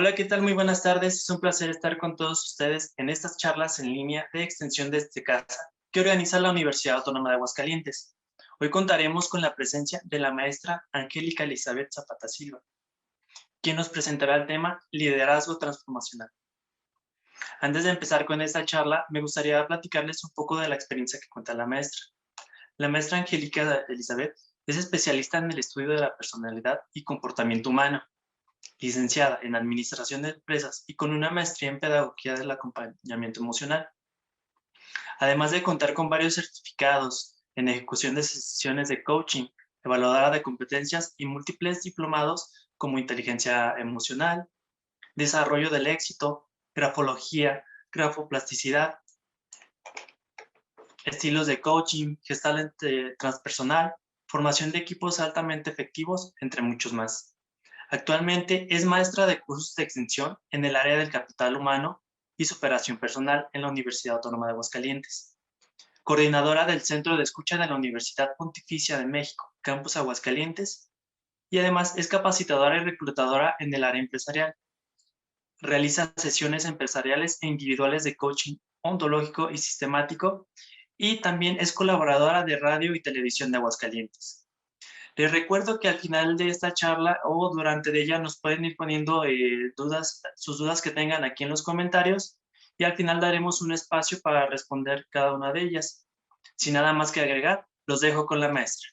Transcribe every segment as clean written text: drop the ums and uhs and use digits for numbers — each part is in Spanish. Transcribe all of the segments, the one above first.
Hola, ¿qué tal? Muy buenas tardes. Es un placer estar con todos ustedes en estas charlas en línea de extensión desde casa que organiza la Universidad Autónoma de Aguascalientes. Hoy contaremos con la presencia de la maestra Angélica Elizabeth Zapata Silva, quien nos presentará el tema Liderazgo Transformacional. Antes de empezar con esta charla, me gustaría platicarles un poco de la experiencia que cuenta la maestra. La maestra Angélica Elizabeth es especialista en el estudio de la personalidad y comportamiento humano, licenciada en Administración de Empresas y con una maestría en Pedagogía del Acompañamiento Emocional, además de contar con varios certificados en ejecución de sesiones de coaching, evaluadora de competencias y múltiples diplomados como inteligencia emocional, desarrollo del éxito, grafología, grafoplasticidad, estilos de coaching, gestalt transpersonal, formación de equipos altamente efectivos, entre muchos más. Actualmente es maestra de cursos de extensión en el área del capital humano y superación personal en la Universidad Autónoma de Aguascalientes. Coordinadora del Centro de Escucha de la Universidad Pontificia de México, Campus Aguascalientes, y además es capacitadora y reclutadora en el área empresarial. Realiza sesiones empresariales e individuales de coaching ontológico y sistemático, y también es colaboradora de radio y televisión de Aguascalientes. Les recuerdo que al final de esta charla o durante de ella nos pueden ir poniendo sus dudas que tengan aquí en los comentarios, y al final daremos un espacio para responder cada una de ellas. Sin nada más que agregar, los dejo con la maestra.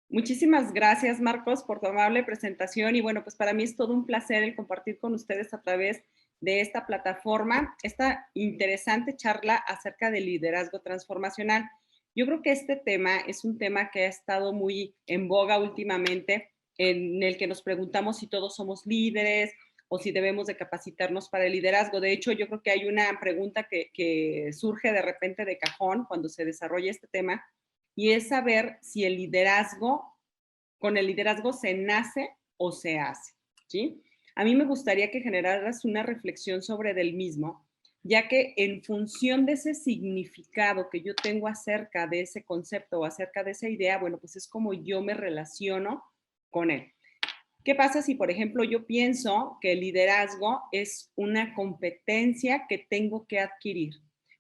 Muchísimas gracias, Marcos, por tu amable presentación. Y bueno, pues para mí es todo un placer el compartir con ustedes a través de esta plataforma, esta interesante charla acerca del liderazgo transformacional. Yo creo que este tema es un tema que ha estado muy en boga últimamente, en el que nos preguntamos si todos somos líderes o si debemos de capacitarnos para el liderazgo. De hecho, yo creo que hay una pregunta que surge de repente de cajón cuando se desarrolla este tema, y es saber si el liderazgo, con el liderazgo se nace o se hace, ¿sí? A mí me gustaría que generaras una reflexión sobre del mismo, ya que en función de ese significado que yo tengo acerca de ese concepto o acerca de esa idea, bueno, pues es como yo me relaciono con él. ¿Qué pasa si, por ejemplo, yo pienso que el liderazgo es una competencia que tengo que adquirir?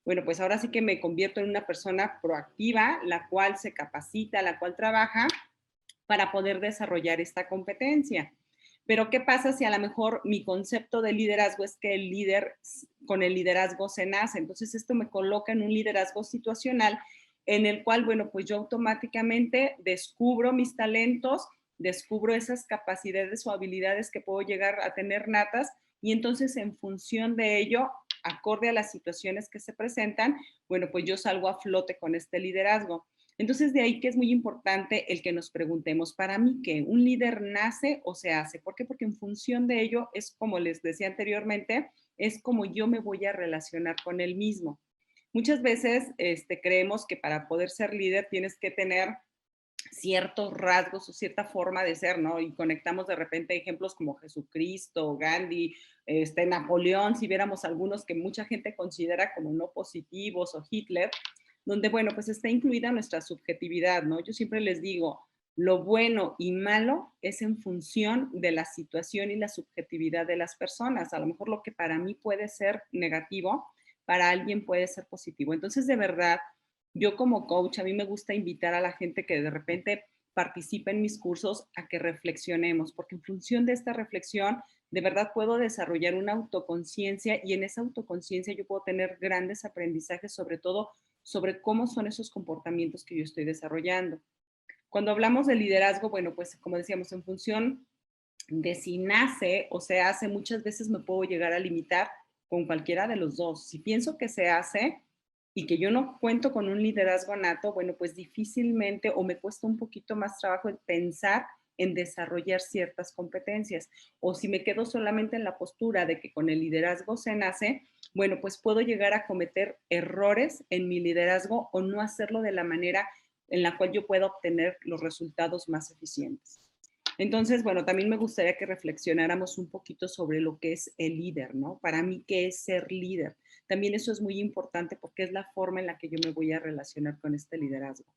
Bueno, pues ahora sí que me convierto en una persona proactiva, la cual se capacita, la cual trabaja para poder desarrollar esta competencia. Pero ¿qué pasa si a lo mejor mi concepto de liderazgo es que el líder, con el liderazgo se nace? Entonces esto me coloca en un liderazgo situacional en el cual, bueno, pues yo automáticamente descubro mis talentos, descubro esas capacidades o habilidades que puedo llegar a tener natas, y entonces en función de ello, acorde a las situaciones que se presentan, bueno, pues yo salgo a flote con este liderazgo. Entonces, de ahí que es muy importante el que nos preguntemos, para mí, ¿qué? ¿Un líder nace o se hace? ¿Por qué? Porque en función de ello es como les decía anteriormente, es como yo me voy a relacionar con él mismo. Muchas veces creemos que para poder ser líder tienes que tener ciertos rasgos o cierta forma de ser, ¿no? Y conectamos de repente ejemplos como Jesucristo, Gandhi, Napoleón, si viéramos algunos que mucha gente considera como no positivos, o Hitler, donde, bueno, pues está incluida nuestra subjetividad, ¿no? Yo siempre les digo, lo bueno y malo es en función de la situación y la subjetividad de las personas. A lo mejor lo que para mí puede ser negativo, para alguien puede ser positivo. Entonces, de verdad, yo como coach, a mí me gusta invitar a la gente que de repente participe en mis cursos a que reflexionemos, porque en función de esta reflexión, de verdad puedo desarrollar una autoconciencia, y en esa autoconciencia yo puedo tener grandes aprendizajes, sobre todo sobre cómo son esos comportamientos que yo estoy desarrollando. Cuando hablamos de liderazgo, bueno, pues como decíamos, en función de si nace o se hace, muchas veces me puedo llegar a limitar con cualquiera de los dos. Si pienso que se hace y que yo no cuento con un liderazgo nato, bueno, pues difícilmente o me cuesta un poquito más trabajo en pensar en desarrollar ciertas competencias. O si me quedo solamente en la postura de que con el liderazgo se nace, bueno, pues puedo llegar a cometer errores en mi liderazgo o no hacerlo de la manera en la cual yo pueda obtener los resultados más eficientes. Entonces, bueno, también me gustaría que reflexionáramos un poquito sobre lo que es el líder, ¿no? Para mí, ¿qué es ser líder? También eso es muy importante porque es la forma en la que yo me voy a relacionar con este liderazgo.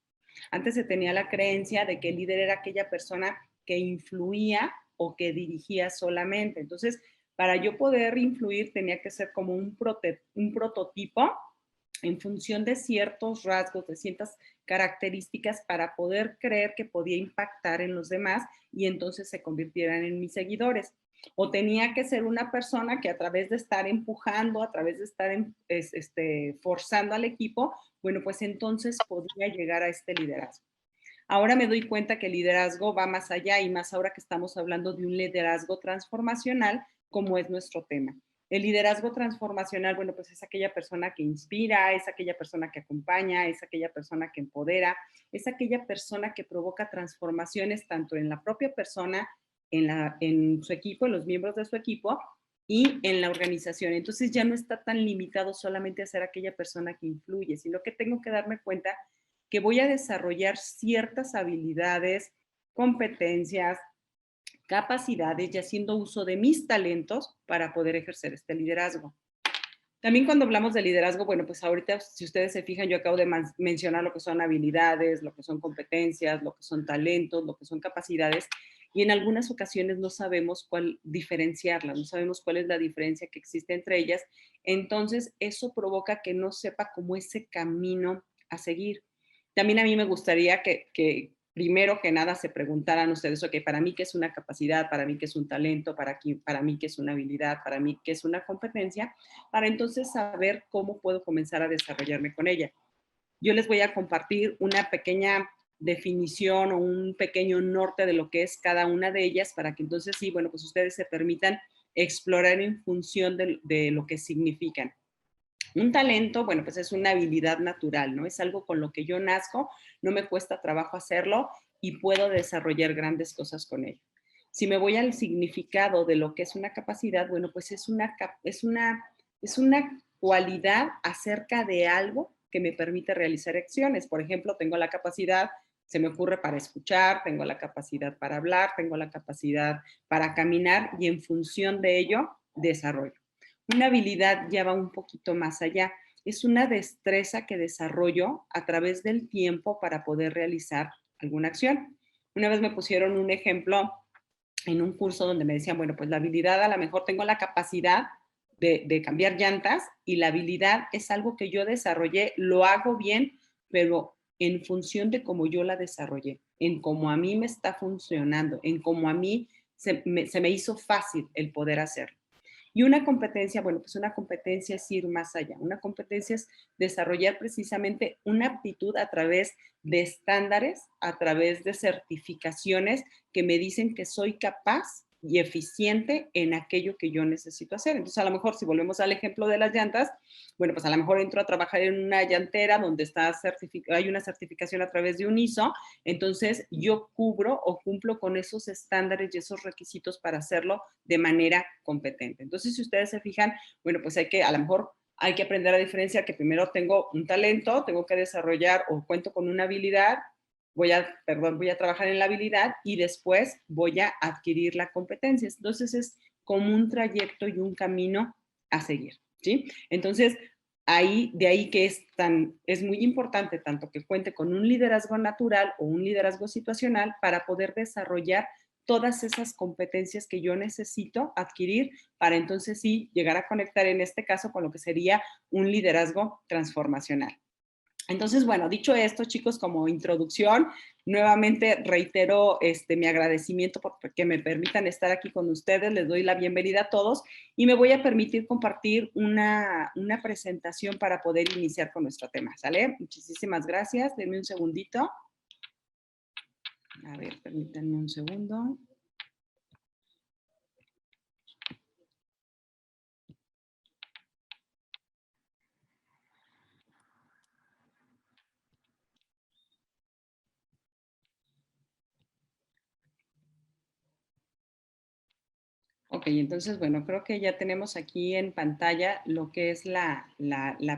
Antes se tenía la creencia de que el líder era aquella persona que influía o que dirigía solamente. Entonces, para yo poder influir tenía que ser como un prototipo en función de ciertos rasgos, de ciertas características para poder creer que podía impactar en los demás y entonces se convirtieran en mis seguidores. O tenía que ser una persona que a través de estar empujando, a través de estar forzando al equipo, bueno, pues entonces podría llegar a este liderazgo. Ahora me doy cuenta que el liderazgo va más allá y más ahora que estamos hablando de un liderazgo transformacional, como es nuestro tema. El liderazgo transformacional, bueno, pues es aquella persona que inspira, es aquella persona que acompaña, es aquella persona que empodera, es aquella persona que provoca transformaciones tanto en la propia persona, en su equipo, en los miembros de su equipo y en la organización. Entonces ya no está tan limitado solamente a ser aquella persona que influye, sino que tengo que darme cuenta que voy a desarrollar ciertas habilidades, competencias, capacidades y haciendo uso de mis talentos para poder ejercer este liderazgo. También cuando hablamos de liderazgo, bueno, pues ahorita, si ustedes se fijan, yo acabo de mencionar lo que son habilidades, lo que son competencias, lo que son talentos, lo que son capacidades, y en algunas ocasiones no sabemos cuál diferenciarlas, no sabemos cuál es la diferencia que existe entre ellas. Entonces, eso provoca que no sepa cómo ese camino a seguir. También a mí me gustaría que primero que nada se preguntaran ustedes, ok, para mí qué es una capacidad, para mí qué es un talento, para mí qué es una habilidad, para mí qué es una competencia, para entonces saber cómo puedo comenzar a desarrollarme con ella. Yo les voy a compartir una pequeña definición o un pequeño norte de lo que es cada una de ellas para que entonces sí, bueno, pues ustedes se permitan explorar en función de lo que significan. Un talento, bueno, pues es una habilidad natural, ¿no? Es algo con lo que yo nazco, no me cuesta trabajo hacerlo y puedo desarrollar grandes cosas con ello. Si me voy al significado de lo que es una capacidad, bueno, pues es una cualidad acerca de algo que me permite realizar acciones. Por ejemplo, tengo la capacidad, se me ocurre para escuchar, tengo la capacidad para hablar, tengo la capacidad para caminar y en función de ello desarrollo. Una habilidad ya va un poquito más allá. Es una destreza que desarrollo a través del tiempo para poder realizar alguna acción. Una vez me pusieron un ejemplo en un curso donde me decían, bueno, pues la habilidad, a lo mejor tengo la capacidad de cambiar llantas y la habilidad es algo que yo desarrollé, lo hago bien, pero en función de cómo yo la desarrollé, en cómo a mí me está funcionando, en cómo a mí se me hizo fácil el poder hacerlo. Y una competencia, bueno, pues una competencia es ir más allá. Una competencia es desarrollar precisamente una aptitud a través de estándares, a través de certificaciones que me dicen que soy capaz y eficiente en aquello que yo necesito hacer. Entonces, a lo mejor, si volvemos al ejemplo de las llantas, bueno, pues a lo mejor entro a trabajar en una llantera donde hay una certificación a través de un ISO, entonces yo cubro o cumplo con esos estándares y esos requisitos para hacerlo de manera competente. Entonces, si ustedes se fijan, bueno, pues a lo mejor hay que aprender a diferenciar que primero tengo un talento, tengo que desarrollar o cuento con una habilidad, voy a trabajar en la habilidad y después voy a adquirir la competencia. Entonces es como un trayecto y un camino a seguir, ¿sí? Entonces, de ahí que es muy importante tanto que cuente con un liderazgo natural o un liderazgo situacional para poder desarrollar todas esas competencias que yo necesito adquirir para entonces sí llegar a conectar en este caso con lo que sería un liderazgo transformacional. Entonces, bueno, dicho esto, chicos, como introducción, nuevamente reitero mi agradecimiento por que me permitan estar aquí con ustedes. Les doy la bienvenida a todos y me voy a permitir compartir una presentación para poder iniciar con nuestro tema, ¿sale? Muchísimas gracias. Denme un segundito. A ver, permítanme un segundo. Ok, entonces, bueno, creo que ya tenemos aquí en pantalla lo que es la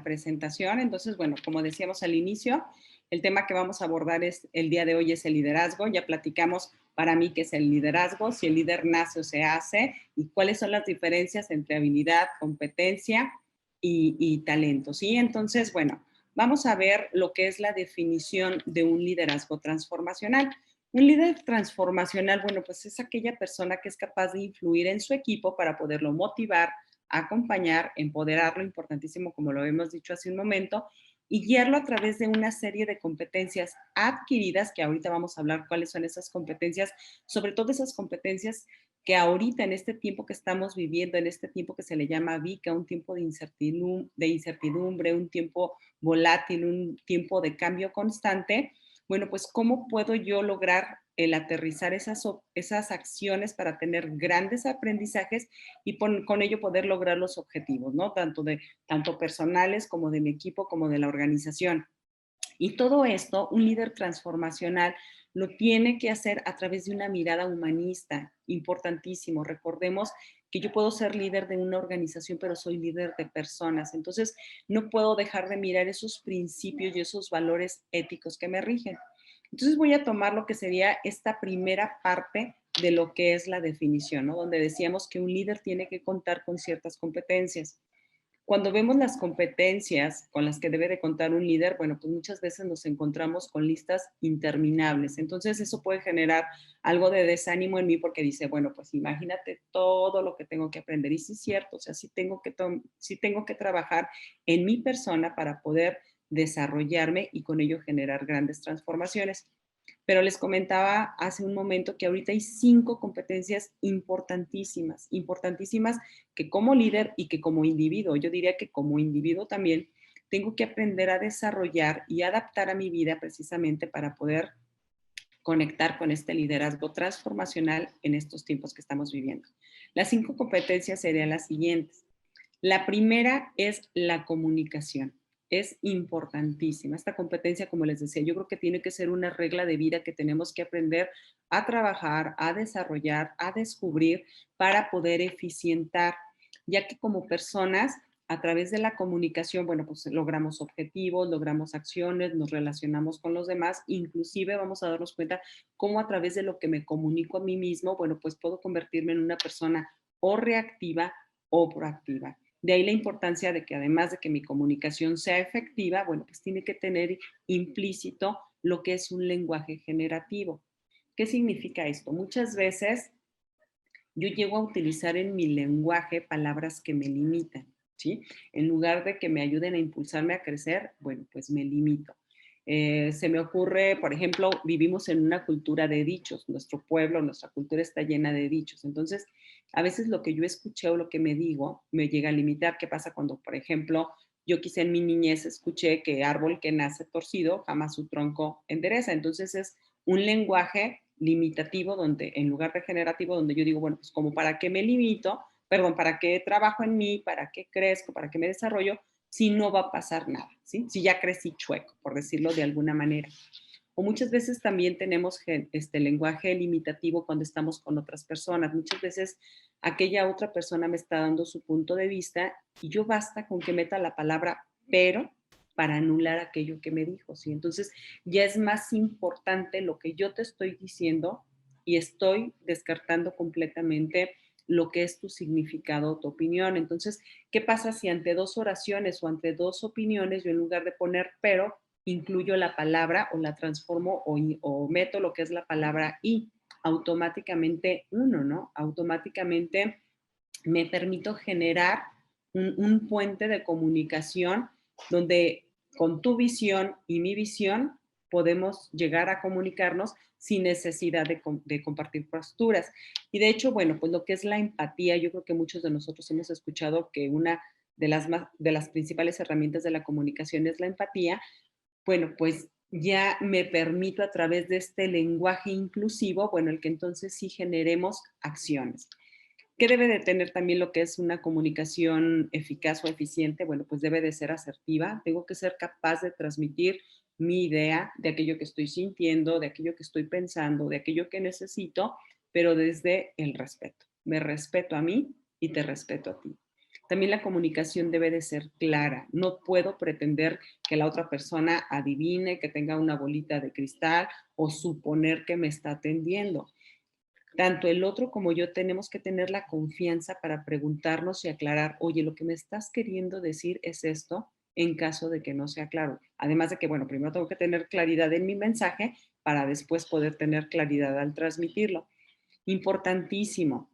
presentación. Entonces, bueno, como decíamos al inicio, el tema que vamos a abordar el día de hoy es el liderazgo. Ya platicamos para mí qué es el liderazgo, si el líder nace o se hace y cuáles son las diferencias entre habilidad, competencia y talento, ¿sí? Entonces, bueno, vamos a ver lo que es la definición de un liderazgo transformacional. Un líder transformacional, bueno, pues es aquella persona que es capaz de influir en su equipo para poderlo motivar, acompañar, empoderarlo, importantísimo, como lo hemos dicho hace un momento, y guiarlo a través de una serie de competencias adquiridas, que ahorita vamos a hablar cuáles son esas competencias, sobre todo esas competencias que ahorita en este tiempo que estamos viviendo, en este tiempo que se le llama VICA, un tiempo de incertidumbre, un tiempo volátil, un tiempo de cambio constante, bueno, pues cómo puedo yo lograr el aterrizar esas acciones para tener grandes aprendizajes y con ello poder lograr los objetivos, ¿no? Tanto personales como de mi equipo, como de la organización. Y todo esto, un líder transformacional lo tiene que hacer a través de una mirada humanista, importantísimo. Recordemos que yo puedo ser líder de una organización, pero soy líder de personas. Entonces, no puedo dejar de mirar esos principios y esos valores éticos que me rigen. Entonces, voy a tomar lo que sería esta primera parte de lo que es la definición, ¿no? Donde decíamos que un líder tiene que contar con ciertas competencias. Cuando vemos las competencias con las que debe de contar un líder, bueno, pues muchas veces nos encontramos con listas interminables. Entonces eso puede generar algo de desánimo en mí porque dice, bueno, pues imagínate todo lo que tengo que aprender. Y sí es cierto, o sea, sí tengo que trabajar en mi persona para poder desarrollarme y con ello generar grandes transformaciones. Pero les comentaba hace un momento que ahorita hay 5 competencias importantísimas, importantísimas que como líder y que como individuo, yo diría que como individuo también, tengo que aprender a desarrollar y adaptar a mi vida precisamente para poder conectar con este liderazgo transformacional en estos tiempos que estamos viviendo. Las 5 competencias serían las siguientes. La primera es la comunicación. Es importantísima. Esta competencia, como les decía, yo creo que tiene que ser una regla de vida que tenemos que aprender a trabajar, a desarrollar, a descubrir para poder eficientar, ya que como personas, a través de la comunicación, bueno, pues logramos objetivos, logramos acciones, nos relacionamos con los demás, inclusive vamos a darnos cuenta cómo a través de lo que me comunico a mí mismo, bueno, pues puedo convertirme en una persona o reactiva o proactiva. De ahí la importancia de que además de que mi comunicación sea efectiva, bueno, pues tiene que tener implícito lo que es un lenguaje generativo. ¿Qué significa esto? Muchas veces yo llego a utilizar en mi lenguaje palabras que me limitan, ¿sí? En lugar de que me ayuden a impulsarme a crecer, bueno, pues me limito. Se me ocurre, por ejemplo, vivimos en una cultura de dichos, nuestro pueblo, nuestra cultura está llena de dichos. Entonces, a veces lo que yo escuché o lo que me digo me llega a limitar. ¿Qué pasa cuando, por ejemplo, yo quizá en mi niñez escuché que árbol que nace torcido jamás su tronco endereza? Entonces es un lenguaje limitativo donde, en lugar de generativo, donde yo digo, bueno, pues como para qué me limito, perdón, para qué trabajo en mí, para qué crezco, para qué me desarrollo, si no va a pasar nada, ¿sí? Si ya crecí chueco, por decirlo de alguna manera. O muchas veces también tenemos este lenguaje limitativo cuando estamos con otras personas. Muchas veces aquella otra persona me está dando su punto de vista y yo basta con que meta la palabra pero para anular aquello que me dijo, ¿sí? Entonces ya es más importante lo que yo te estoy diciendo y estoy descartando completamente lo que es tu significado, tu opinión. Entonces, ¿qué pasa si ante dos oraciones o ante dos opiniones yo en lugar de poner pero, incluyo la palabra o la transformo o meto lo que es la palabra y? Automáticamente uno, ¿no? Automáticamente me permito generar un puente de comunicación donde con tu visión y mi visión podemos llegar a comunicarnos sin necesidad de compartir posturas. Y de hecho, bueno, pues lo que es la empatía, yo creo que muchos de nosotros hemos escuchado que una de las principales herramientas de la comunicación es la empatía. Bueno, pues ya me permito a través de este lenguaje inclusivo, bueno, el que entonces sí generemos acciones. ¿Qué debe de tener también lo que es una comunicación eficaz o eficiente? Bueno, pues debe de ser asertiva. Tengo que ser capaz de transmitir mi idea de aquello que estoy sintiendo, de aquello que estoy pensando, de aquello que necesito, pero desde el respeto. Me respeto a mí y te respeto a ti. También la comunicación debe de ser clara. No puedo pretender que la otra persona adivine, que tenga una bolita de cristal o suponer que me está atendiendo. Tanto el otro como yo tenemos que tener la confianza para preguntarnos y aclarar, oye, lo que me estás queriendo decir es esto, en caso de que no sea claro. Además de que, bueno, primero tengo que tener claridad en mi mensaje, para después poder tener claridad al transmitirlo. Importantísimo,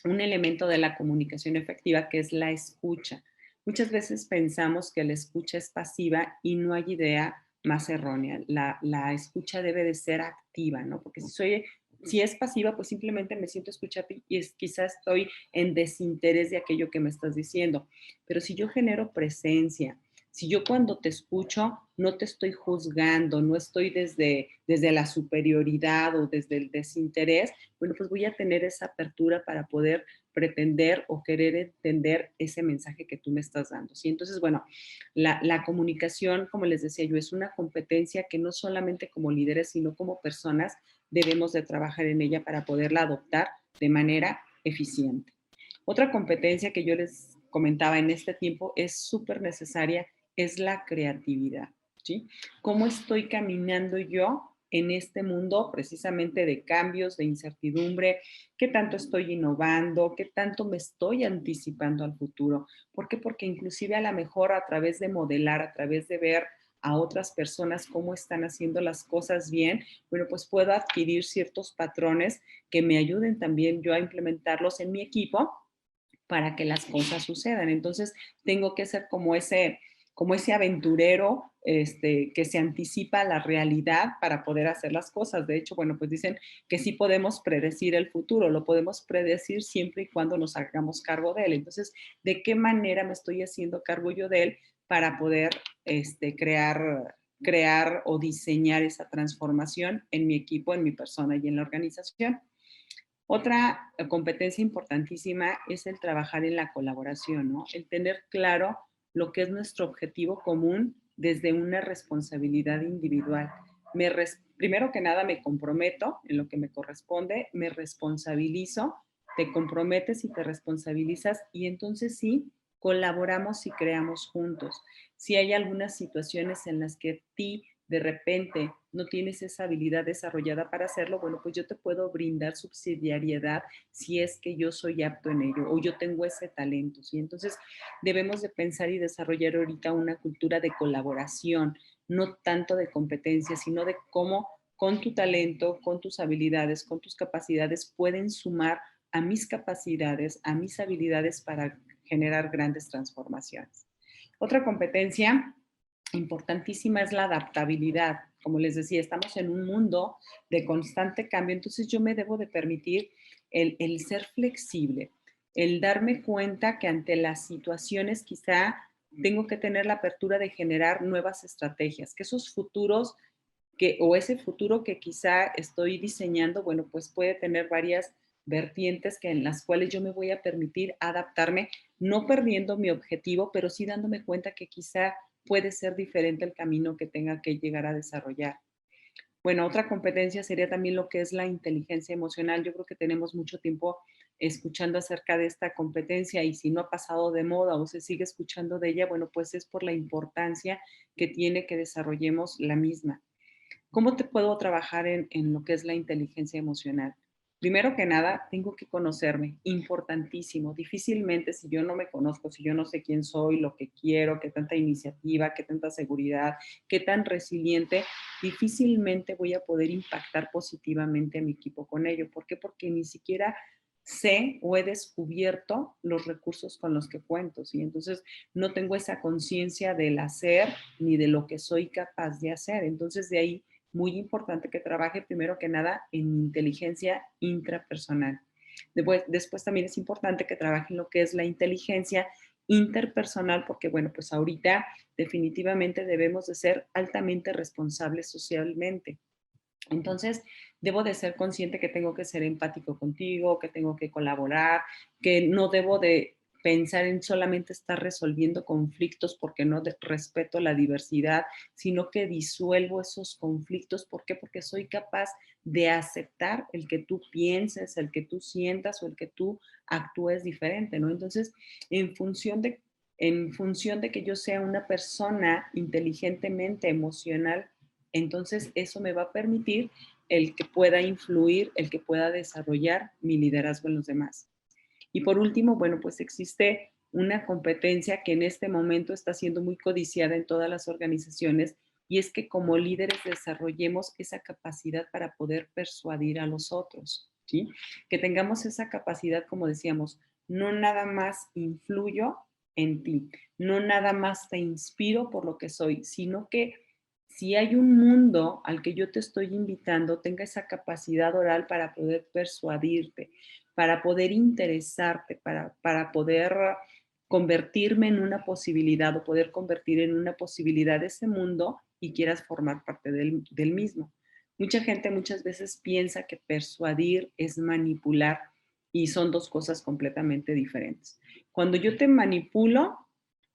un elemento de la comunicación efectiva que es la escucha. Muchas veces pensamos que la escucha es pasiva y no hay idea más errónea. La escucha debe de ser activa, ¿no? Porque si es pasiva, pues simplemente me siento escucharte y quizás estoy en desinterés de aquello que me estás diciendo. Pero si yo genero presencia, si yo cuando te escucho no te estoy juzgando, no estoy desde la superioridad o desde el desinterés, bueno, pues voy a tener esa apertura para poder pretender o querer entender ese mensaje que tú me estás dando. ¿Sí? Entonces, bueno, la comunicación, como les decía yo, es una competencia que no solamente como líderes, sino como personas debemos de trabajar en ella para poderla adoptar de manera eficiente. Otra competencia que yo les comentaba en este tiempo es súper necesaria, es la creatividad, ¿sí? ¿Cómo estoy caminando yo en este mundo precisamente de cambios, de incertidumbre? ¿Qué tanto estoy innovando? ¿Qué tanto me estoy anticipando al futuro? ¿Por qué? Porque inclusive a lo mejor a través de modelar, a través de ver a otras personas cómo están haciendo las cosas bien, bueno, pues puedo adquirir ciertos patrones que me ayuden también yo a implementarlos en mi equipo para que las cosas sucedan. Entonces, tengo que ser como ese aventurero que se anticipa a la realidad para poder hacer las cosas. De hecho, bueno, pues dicen que sí podemos predecir el futuro, lo podemos predecir siempre y cuando nos hagamos cargo de él. Entonces, ¿de qué manera me estoy haciendo cargo yo de él para poder crear o diseñar esa transformación en mi equipo, en mi persona y en la organización? Otra competencia importantísima es el trabajar en la colaboración, ¿no? El tener claro lo que es nuestro objetivo común desde una responsabilidad individual. Primero que nada me comprometo en lo que me corresponde, me responsabilizo, te comprometes y te responsabilizas y entonces sí, colaboramos y creamos juntos. Si hay algunas situaciones en las que a ti de repente no tienes esa habilidad desarrollada para hacerlo, bueno, pues yo te puedo brindar subsidiariedad si es que yo soy apto en ello o yo tengo ese talento, ¿sí? Entonces, debemos de pensar y desarrollar ahorita una cultura de colaboración, no tanto de competencia, sino de cómo con tu talento, con tus habilidades, con tus capacidades pueden sumar a mis capacidades, a mis habilidades para generar grandes transformaciones. Otra competencia importantísima es la adaptabilidad. Como les decía, estamos en un mundo de constante cambio, entonces yo me debo de permitir el ser flexible, el darme cuenta que ante las situaciones quizá tengo que tener la apertura de generar nuevas estrategias, que esos futuros o ese futuro que quizá estoy diseñando, bueno, pues puede tener varias vertientes en las cuales yo me voy a permitir adaptarme, no perdiendo mi objetivo, pero sí dándome cuenta que quizá puede ser diferente el camino que tenga que llegar a desarrollar. Bueno, otra competencia sería también lo que es la inteligencia emocional. Yo creo que tenemos mucho tiempo escuchando acerca de esta competencia y si no ha pasado de moda o se sigue escuchando de ella, bueno, pues es por la importancia que tiene que desarrollemos la misma. ¿Cómo te puedo trabajar en lo que es la inteligencia emocional? Primero que nada, tengo que conocerme, importantísimo. Difícilmente si yo no me conozco, si yo no sé quién soy, lo que quiero, qué tanta iniciativa, qué tanta seguridad, qué tan resiliente, difícilmente voy a poder impactar positivamente a mi equipo con ello. ¿Por qué? Porque ni siquiera sé o he descubierto los recursos con los que cuento, ¿sí? Entonces, no tengo esa conciencia del hacer ni de lo que soy capaz de hacer. Entonces, de ahí muy importante que trabaje primero que nada en inteligencia intrapersonal. Después también es importante que trabaje en lo que es la inteligencia interpersonal, porque bueno, pues ahorita definitivamente debemos de ser altamente responsables socialmente. Entonces, debo de ser consciente que tengo que ser empático contigo, que tengo que colaborar, que no debo de pensar en solamente estar resolviendo conflictos porque no respeto la diversidad, sino que disuelvo esos conflictos. ¿Por qué? Porque soy capaz de aceptar el que tú pienses, el que tú sientas o el que tú actúes diferente, ¿no? Entonces, en función de, en función de que yo sea una persona inteligentemente emocional, entonces eso me va a permitir el que pueda influir, el que pueda desarrollar mi liderazgo en los demás. Y por último, bueno, pues existe una competencia que en este momento está siendo muy codiciada en todas las organizaciones y es que como líderes desarrollemos esa capacidad para poder persuadir a los otros, ¿sí? Que tengamos esa capacidad, como decíamos, no nada más influyo en ti, no nada más te inspiro por lo que soy, sino que si hay un mundo al que yo te estoy invitando, tenga esa capacidad oral para poder persuadirte, para poder interesarte, para poder convertirme en una posibilidad o poder convertir en una posibilidad ese mundo y quieras formar parte del mismo. Mucha gente muchas veces piensa que persuadir es manipular y son dos cosas completamente diferentes. Cuando yo te manipulo,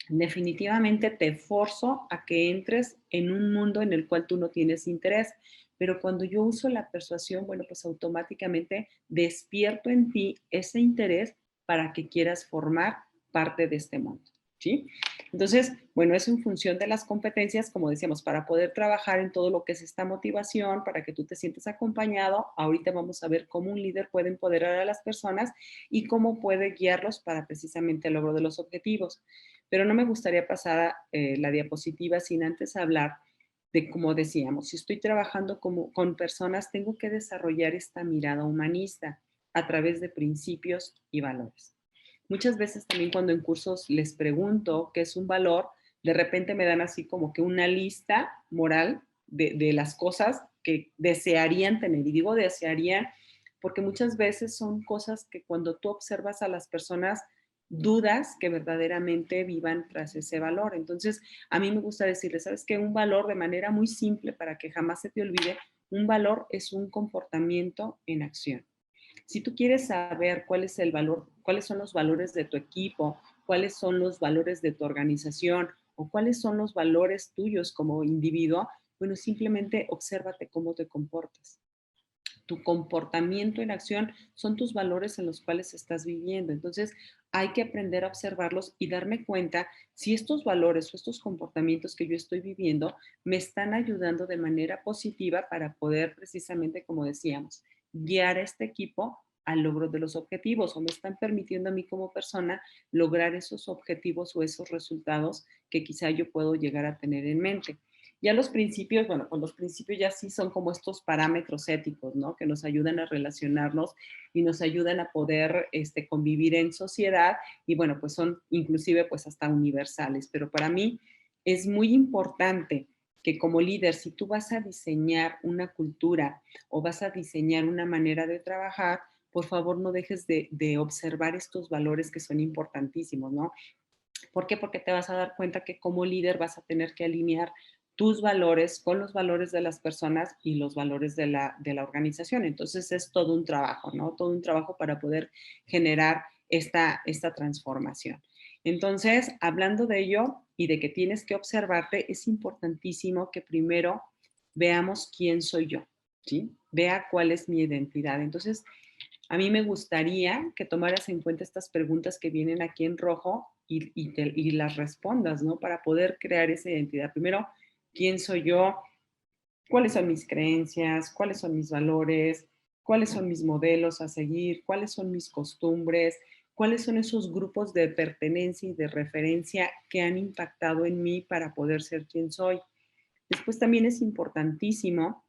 definitivamente te forzo a que entres en un mundo en el cual tú no tienes interés, pero cuando yo uso la persuasión, bueno, pues automáticamente despierto en ti ese interés para que quieras formar parte de este mundo, ¿sí? Entonces, bueno, es en función de las competencias, como decíamos, para poder trabajar en todo lo que es esta motivación, para que tú te sientas acompañado. Ahorita vamos a ver cómo un líder puede empoderar a las personas y cómo puede guiarlos para precisamente el logro de los objetivos. Pero no me gustaría pasar la diapositiva sin antes hablar de, como decíamos, si estoy trabajando con personas, tengo que desarrollar esta mirada humanista a través de principios y valores. Muchas veces también cuando en cursos les pregunto qué es un valor, de repente me dan así como que una lista moral de las cosas que desearían tener. Y digo desearían porque muchas veces son cosas que cuando tú observas a las personas, dudas que verdaderamente vivan tras ese valor. Entonces, a mí me gusta decirles, ¿sabes qué? Un valor de manera muy simple para que jamás se te olvide, un valor es un comportamiento en acción. Si tú quieres saber cuál es el valor, cuáles son los valores de tu equipo, cuáles son los valores de tu organización o cuáles son los valores tuyos como individuo, bueno, simplemente obsérvate cómo te comportas. Tu comportamiento en acción son tus valores en los cuales estás viviendo. Entonces, hay que aprender a observarlos y darme cuenta si estos valores o estos comportamientos que yo estoy viviendo me están ayudando de manera positiva para poder precisamente, como decíamos, guiar a este equipo al logro de los objetivos o me están permitiendo a mí como persona lograr esos objetivos o esos resultados que quizá yo puedo llegar a tener en mente. Ya los principios, bueno, pues los principios ya sí son como estos parámetros éticos, ¿no? Que nos ayudan a relacionarnos y nos ayudan a poder convivir en sociedad y bueno, pues son inclusive pues hasta universales. Pero para mí es muy importante que como líder, si tú vas a diseñar una cultura o vas a diseñar una manera de trabajar, por favor no dejes de observar estos valores que son importantísimos, ¿no? ¿Por qué? Porque te vas a dar cuenta que como líder vas a tener que alinear tus valores con los valores de las personas y los valores de la organización. Entonces es todo un trabajo, ¿no? Todo un trabajo para poder generar esta transformación. Entonces, hablando de ello y de que tienes que observarte, es importantísimo que primero veamos quién soy yo, ¿sí? Vea cuál es mi identidad. Entonces, a mí me gustaría que tomaras en cuenta estas preguntas que vienen aquí en rojo y las respondas, ¿no? Para poder crear esa identidad. Primero, ¿quién soy yo? ¿Cuáles son mis creencias? ¿Cuáles son mis valores? ¿Cuáles son mis modelos a seguir? ¿Cuáles son mis costumbres? ¿Cuáles son esos grupos de pertenencia y de referencia que han impactado en mí para poder ser quien soy? Después también es importantísimo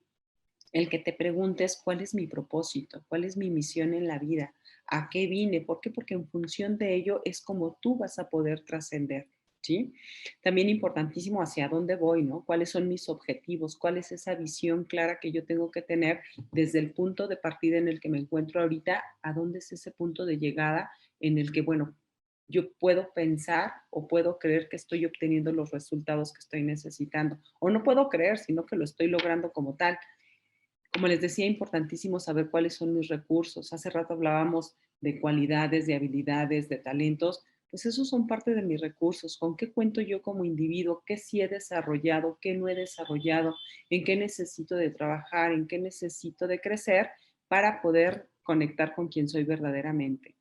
el que te preguntes cuál es mi propósito, cuál es mi misión en la vida, a qué vine, ¿por qué? Porque en función de ello es como tú vas a poder trascender, ¿sí? También importantísimo hacia dónde voy, ¿no? ¿Cuáles son mis objetivos? ¿Cuál es esa visión clara que yo tengo que tener desde el punto de partida en el que me encuentro ahorita? ¿A dónde es ese punto de llegada en el que, bueno, yo puedo pensar o puedo creer que estoy obteniendo los resultados que estoy necesitando? O no puedo creer, sino que lo estoy logrando como tal. Como les decía, importantísimo saber cuáles son mis recursos. Hace rato hablábamos de cualidades, de habilidades, de talentos. Pues esos son parte de mis recursos. ¿Con qué cuento yo como individuo? ¿Qué sí he desarrollado? ¿Qué no he desarrollado? ¿En qué necesito de trabajar? ¿En qué necesito de crecer para poder conectar con quien soy verdaderamente?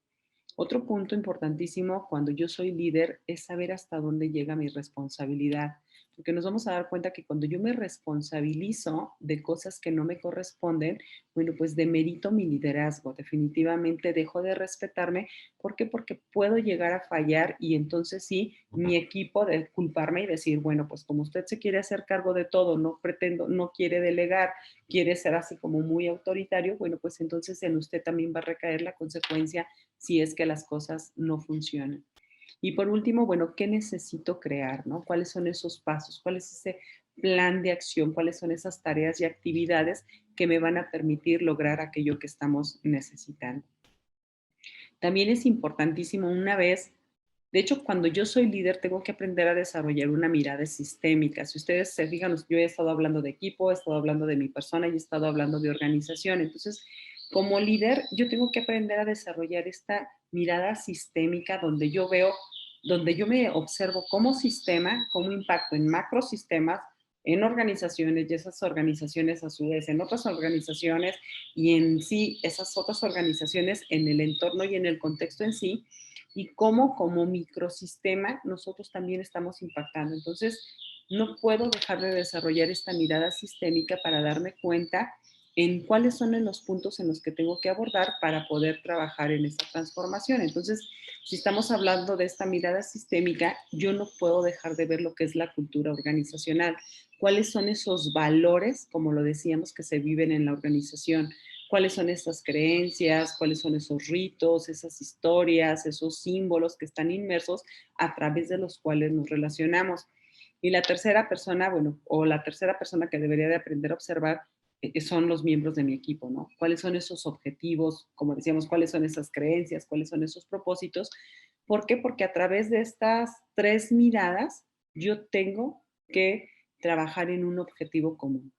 Otro punto importantísimo cuando yo soy líder es saber hasta dónde llega mi responsabilidad. porque nos vamos a dar cuenta que cuando yo me responsabilizo de cosas que no me corresponden, bueno, pues demerito mi liderazgo, definitivamente dejo de respetarme. ¿Por qué? Porque puedo llegar a fallar y entonces sí, mi equipo de culparme y decir, bueno, pues como usted se quiere hacer cargo de todo, no pretendo, no quiere delegar, quiere ser así como muy autoritario, bueno, pues entonces en usted también va a recaer la consecuencia si es que las cosas no funcionan. Y por último, bueno, ¿qué necesito crear, no? ¿Cuáles son esos pasos? ¿Cuál es ese plan de acción? ¿Cuáles son esas tareas y actividades que me van a permitir lograr aquello que estamos necesitando? También es importantísimo una vez, de hecho, cuando yo soy líder, tengo que aprender a desarrollar una mirada sistémica. Si ustedes se fijan, yo he estado hablando de equipo, he estado hablando de mi persona y he estado hablando de organización. Entonces, como líder, yo tengo que aprender a desarrollar esta mirada sistémica donde yo me observo como sistema, como impacto en macrosistemas, en organizaciones y esas organizaciones a su vez en otras organizaciones y en sí esas otras organizaciones en el entorno y en el contexto en sí y cómo como microsistema nosotros también estamos impactando. Entonces, no puedo dejar de desarrollar esta mirada sistémica para darme cuenta en cuáles son los puntos en los que tengo que abordar para poder trabajar en esta transformación. Entonces, si estamos hablando de esta mirada sistémica, yo no puedo dejar de ver lo que es la cultura organizacional, cuáles son esos valores, como lo decíamos, que se viven en la organización, cuáles son esas creencias, cuáles son esos ritos, esas historias, esos símbolos que están inmersos a través de los cuales nos relacionamos. Y la tercera persona, bueno, o la tercera persona que debería de aprender a observar son los miembros de mi equipo, ¿no? ¿Cuáles son esos objetivos? Como decíamos, ¿cuáles son esas creencias? ¿Cuáles son esos propósitos? ¿Por qué? Porque a través de estas tres miradas yo tengo que trabajar en un objetivo común.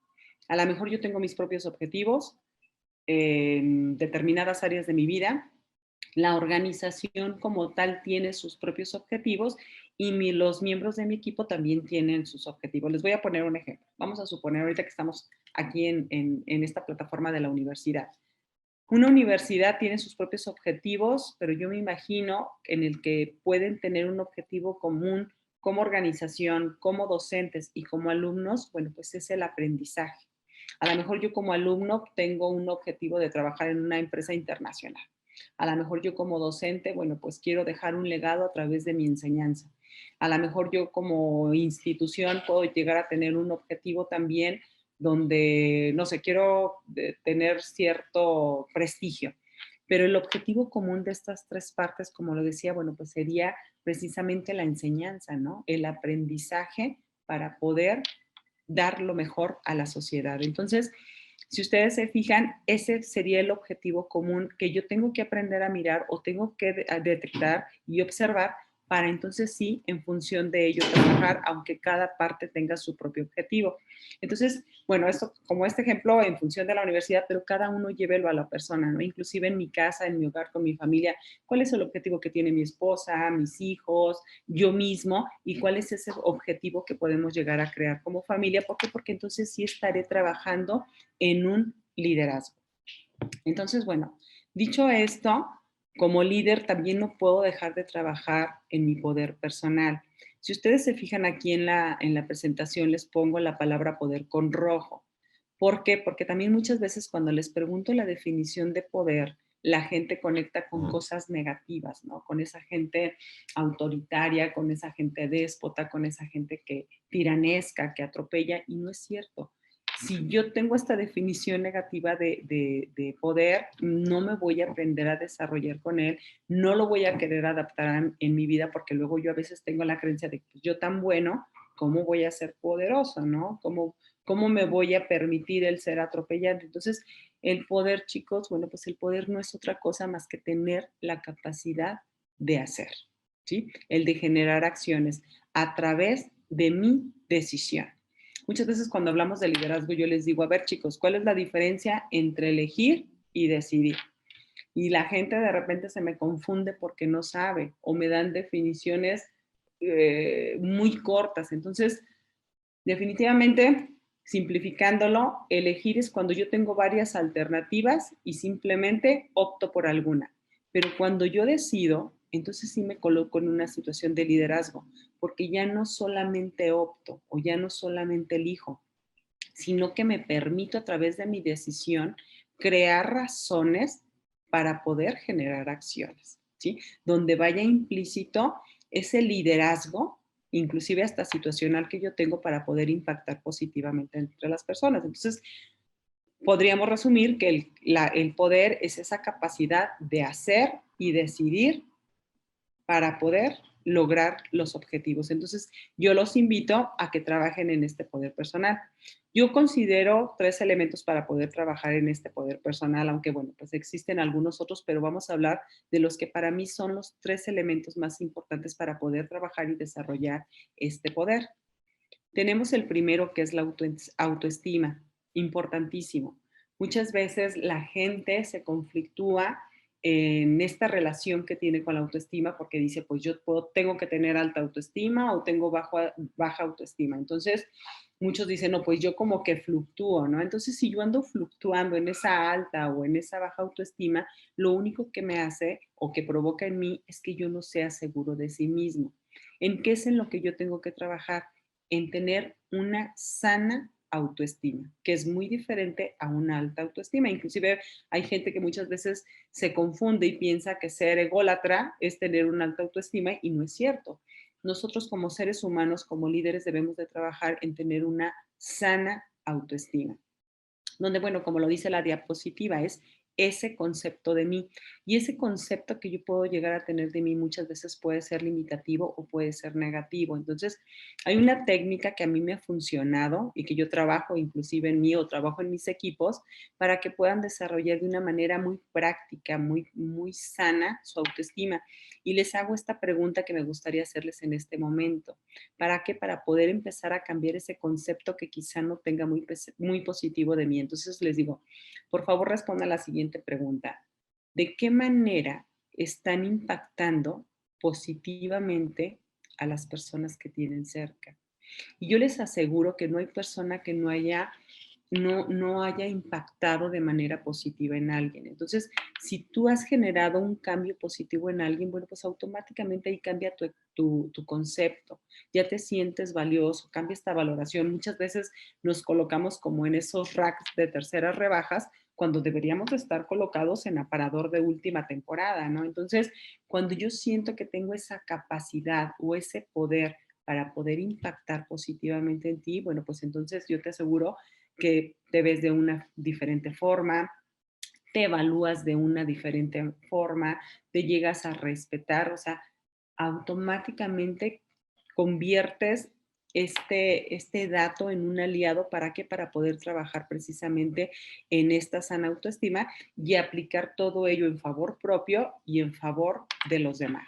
A lo mejor yo tengo mis propios objetivos en determinadas áreas de mi vida, la organización como tal tiene sus propios objetivos y los miembros de mi equipo también tienen sus objetivos. Les voy a poner un ejemplo. Vamos a suponer ahorita que estamos aquí en esta plataforma de la universidad. Una universidad tiene sus propios objetivos, pero yo me imagino en el que pueden tener un objetivo común como organización, como docentes y como alumnos, bueno, pues es el aprendizaje. A lo mejor yo como alumno tengo un objetivo de trabajar en una empresa internacional. A lo mejor yo como docente, bueno, pues quiero dejar un legado a través de mi enseñanza. A lo mejor yo como institución puedo llegar a tener un objetivo también donde, no sé, quiero tener cierto prestigio. Pero el objetivo común de estas tres partes, como lo decía, bueno, pues sería precisamente la enseñanza, ¿no? El aprendizaje para poder dar lo mejor a la sociedad. Entonces, si ustedes se fijan, ese sería el objetivo común que yo tengo que aprender a mirar o tengo que detectar y observar para entonces sí, en función de ello, trabajar, aunque cada parte tenga su propio objetivo. Entonces, bueno, esto como este ejemplo en función de la universidad, pero cada uno llévelo a la persona, ¿no? Inclusive en mi casa, en mi hogar, con mi familia, ¿cuál es el objetivo que tiene mi esposa, mis hijos, yo mismo y cuál es ese objetivo que podemos llegar a crear como familia? ¿Por qué? Porque entonces sí estaré trabajando en un liderazgo. Entonces, bueno, dicho esto, como líder también no puedo dejar de trabajar en mi poder personal. Si ustedes se fijan aquí en la presentación, les pongo la palabra poder con rojo. ¿Por qué? Porque también muchas veces cuando les pregunto la definición de poder, la gente conecta con cosas negativas, ¿no? Con esa gente autoritaria, con esa gente déspota, con esa gente que tiranesca, que atropella, y no es cierto. Si yo tengo esta definición negativa de poder, no me voy a aprender a desarrollar con él, no lo voy a querer adaptar en mi vida porque luego yo a veces tengo la creencia de que pues, yo tan bueno, ¿cómo voy a ser poderoso, no? ¿Cómo me voy a permitir el ser atropellado? Entonces, el poder, chicos, bueno, pues el poder no es otra cosa más que tener la capacidad de hacer, ¿sí? El de generar acciones a través de mi decisión. Muchas veces cuando hablamos de liderazgo yo les digo, a ver chicos, ¿cuál es la diferencia entre elegir y decidir? Y la gente de repente se me confunde porque no sabe o me dan definiciones muy cortas. Entonces, definitivamente, simplificándolo, elegir es cuando yo tengo varias alternativas y simplemente opto por alguna. Pero cuando yo decido, entonces sí me coloco en una situación de liderazgo, porque ya no solamente opto o ya no solamente elijo, sino que me permito a través de mi decisión crear razones para poder generar acciones, ¿sí? Donde vaya implícito ese liderazgo, inclusive hasta situacional que yo tengo para poder impactar positivamente entre las personas. Entonces, podríamos resumir que el poder es esa capacidad de hacer y decidir para poder lograr los objetivos. Entonces, yo los invito a que trabajen en este poder personal. Yo considero 3 elementos para poder trabajar en este poder personal, aunque bueno, pues existen algunos otros, pero vamos a hablar de los que para mí son los 3 elementos más importantes para poder trabajar y desarrollar este poder. Tenemos el primero, que es la autoestima, importantísimo. Muchas veces la gente se conflictúa en esta relación que tiene con la autoestima porque dice, pues yo tengo que tener alta autoestima o tengo baja autoestima. Entonces, muchos dicen, no, pues yo como que fluctúo, ¿no? Entonces, si yo ando fluctuando en esa alta o en esa baja autoestima, lo único que me hace o que provoca en mí es que yo no sea seguro de sí mismo. ¿En qué es en lo que yo tengo que trabajar? En tener una sana autoestima, que es muy diferente a una alta autoestima. Inclusive hay gente que muchas veces se confunde y piensa que ser ególatra es tener una alta autoestima y no es cierto. Nosotros como seres humanos, como líderes, debemos de trabajar en tener una sana autoestima donde, bueno, como lo dice la diapositiva, es ese concepto de mí. Y ese concepto que yo puedo llegar a tener de mí muchas veces puede ser limitativo o puede ser negativo. Entonces, hay una técnica que a mí me ha funcionado y que yo trabajo inclusive en mí o trabajo en mis equipos para que puedan desarrollar de una manera muy práctica, muy sana su autoestima. Y les hago esta pregunta que me gustaría hacerles en este momento. ¿Para qué? Para poder empezar a cambiar ese concepto que quizá no tenga muy positivo de mí. Entonces les digo, por favor responda a la siguiente pregunta. ¿De qué manera están impactando positivamente a las personas que tienen cerca? Y yo les aseguro que no hay persona que no haya impactado de manera positiva en alguien. Entonces, si tú has generado un cambio positivo en alguien, bueno, pues automáticamente ahí cambia tu concepto. Ya te sientes valioso, cambia esta valoración. Muchas veces nos colocamos como en esos racks de terceras rebajas cuando deberíamos estar colocados en aparador de última temporada, ¿no? Entonces, cuando yo siento que tengo esa capacidad o ese poder para poder impactar positivamente en ti, bueno, pues entonces yo te aseguro que te ves de una diferente forma, te evalúas de una diferente forma, te llegas a respetar, o sea, automáticamente conviertes este dato en un aliado para qué, para poder trabajar precisamente en esta sana autoestima y aplicar todo ello en favor propio y en favor de los demás.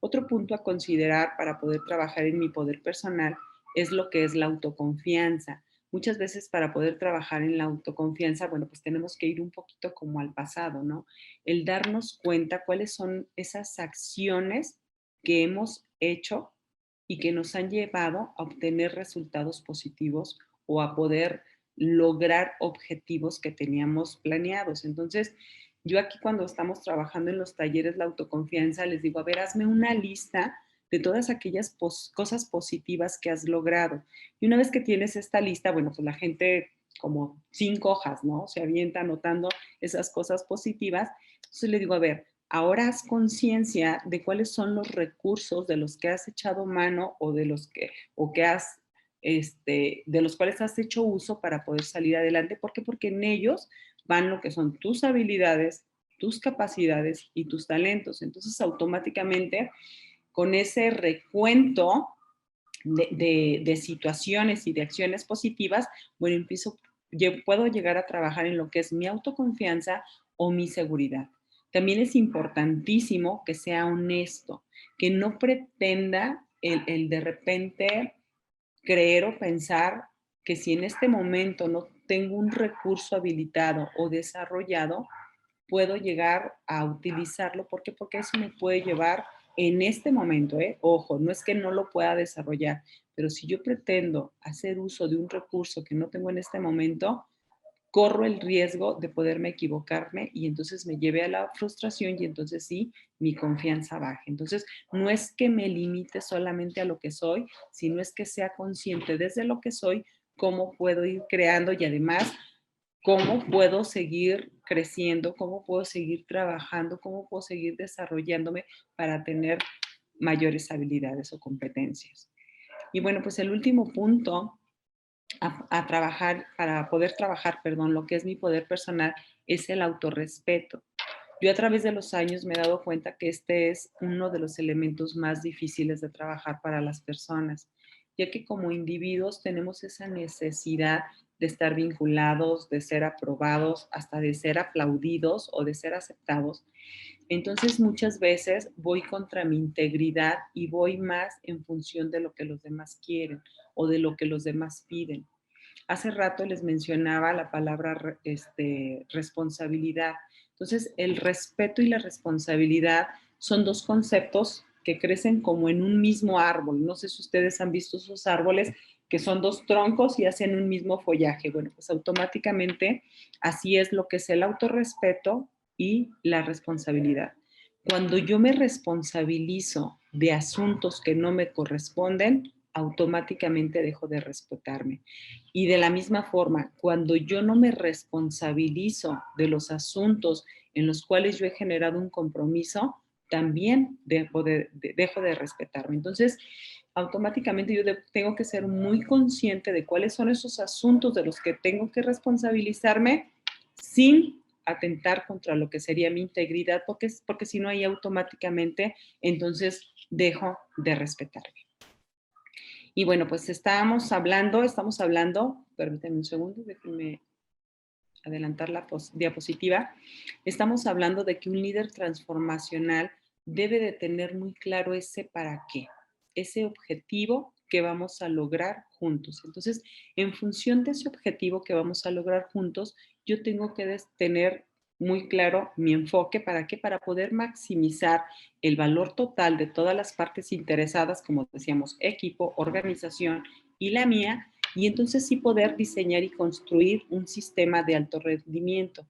Otro punto a considerar para poder trabajar en mi poder personal es lo que es la autoconfianza. Muchas veces para poder trabajar en la autoconfianza, bueno, pues tenemos que ir un poquito como al pasado, ¿no? El darnos cuenta cuáles son esas acciones que hemos hecho y que nos han llevado a obtener resultados positivos o a poder lograr objetivos que teníamos planeados. Entonces, yo aquí cuando estamos trabajando en los talleres la autoconfianza, les digo, a ver, hazme una lista de todas aquellas cosas positivas que has logrado. Y una vez que tienes esta lista, bueno, pues la gente como 5 hojas, ¿no? Se avienta anotando esas cosas positivas. Entonces le digo, a ver, ahora haz conciencia de cuáles son los recursos de los que has echado mano o de los que, o que has, de los cuales has hecho uso para poder salir adelante. ¿Por qué? Porque en ellos van lo que son tus habilidades, tus capacidades y tus talentos. Entonces, automáticamente, con ese recuento de situaciones y de acciones positivas, bueno, puedo llegar a trabajar en lo que es mi autoconfianza o mi seguridad. También es importantísimo que sea honesto, que no pretenda el de repente creer o pensar que si en este momento no tengo un recurso habilitado o desarrollado, puedo llegar a utilizarlo. ¿Por qué? Porque eso me puede llevar en este momento, ¿eh? Ojo, no es que no lo pueda desarrollar, pero si yo pretendo hacer uso de un recurso que no tengo en este momento, corro el riesgo de poderme equivocarme y entonces me lleve a la frustración y entonces sí, mi confianza baje. Entonces, no es que me limite solamente a lo que soy, sino es que sea consciente desde lo que soy, cómo puedo ir creando y además cómo puedo seguir creciendo, cómo puedo seguir trabajando, cómo puedo seguir desarrollándome para tener mayores habilidades o competencias. Y bueno, pues el último punto a trabajar, para poder trabajar, perdón, lo que es mi poder personal, es el autorrespeto. Yo a través de los años me he dado cuenta que este es uno de los elementos más difíciles de trabajar para las personas, ya que como individuos tenemos esa necesidad de estar vinculados, de ser aprobados, hasta de ser aplaudidos o de ser aceptados. Entonces muchas veces voy contra mi integridad y voy más en función de lo que los demás quieren o de lo que los demás piden. Hace rato les mencionaba la palabra responsabilidad. Entonces, el respeto y la responsabilidad son dos conceptos que crecen como en un mismo árbol. No sé si ustedes han visto esos árboles que son dos troncos y hacen un mismo follaje. Bueno, pues automáticamente así es lo que es el autorrespeto y la responsabilidad. Cuando yo me responsabilizo de asuntos que no me corresponden, automáticamente dejo de respetarme. Y de la misma forma, cuando yo no me responsabilizo de los asuntos en los cuales yo he generado un compromiso, también dejo de respetarme. Entonces, automáticamente yo tengo que ser muy consciente de cuáles son esos asuntos de los que tengo que responsabilizarme sin atentar contra lo que sería mi integridad, porque si no, ahí automáticamente entonces dejo de respetarme. Y bueno, pues estamos hablando, permítanme un segundo, déjenme adelantar la diapositiva. Estamos hablando de que un líder transformacional debe de tener muy claro ese para qué, ese objetivo que vamos a lograr juntos. Entonces, en función de ese objetivo que vamos a lograr juntos, yo tengo que tener muy claro mi enfoque, ¿para qué? Para poder maximizar el valor total de todas las partes interesadas, como decíamos, equipo, organización y la mía, y entonces sí poder diseñar y construir un sistema de alto rendimiento.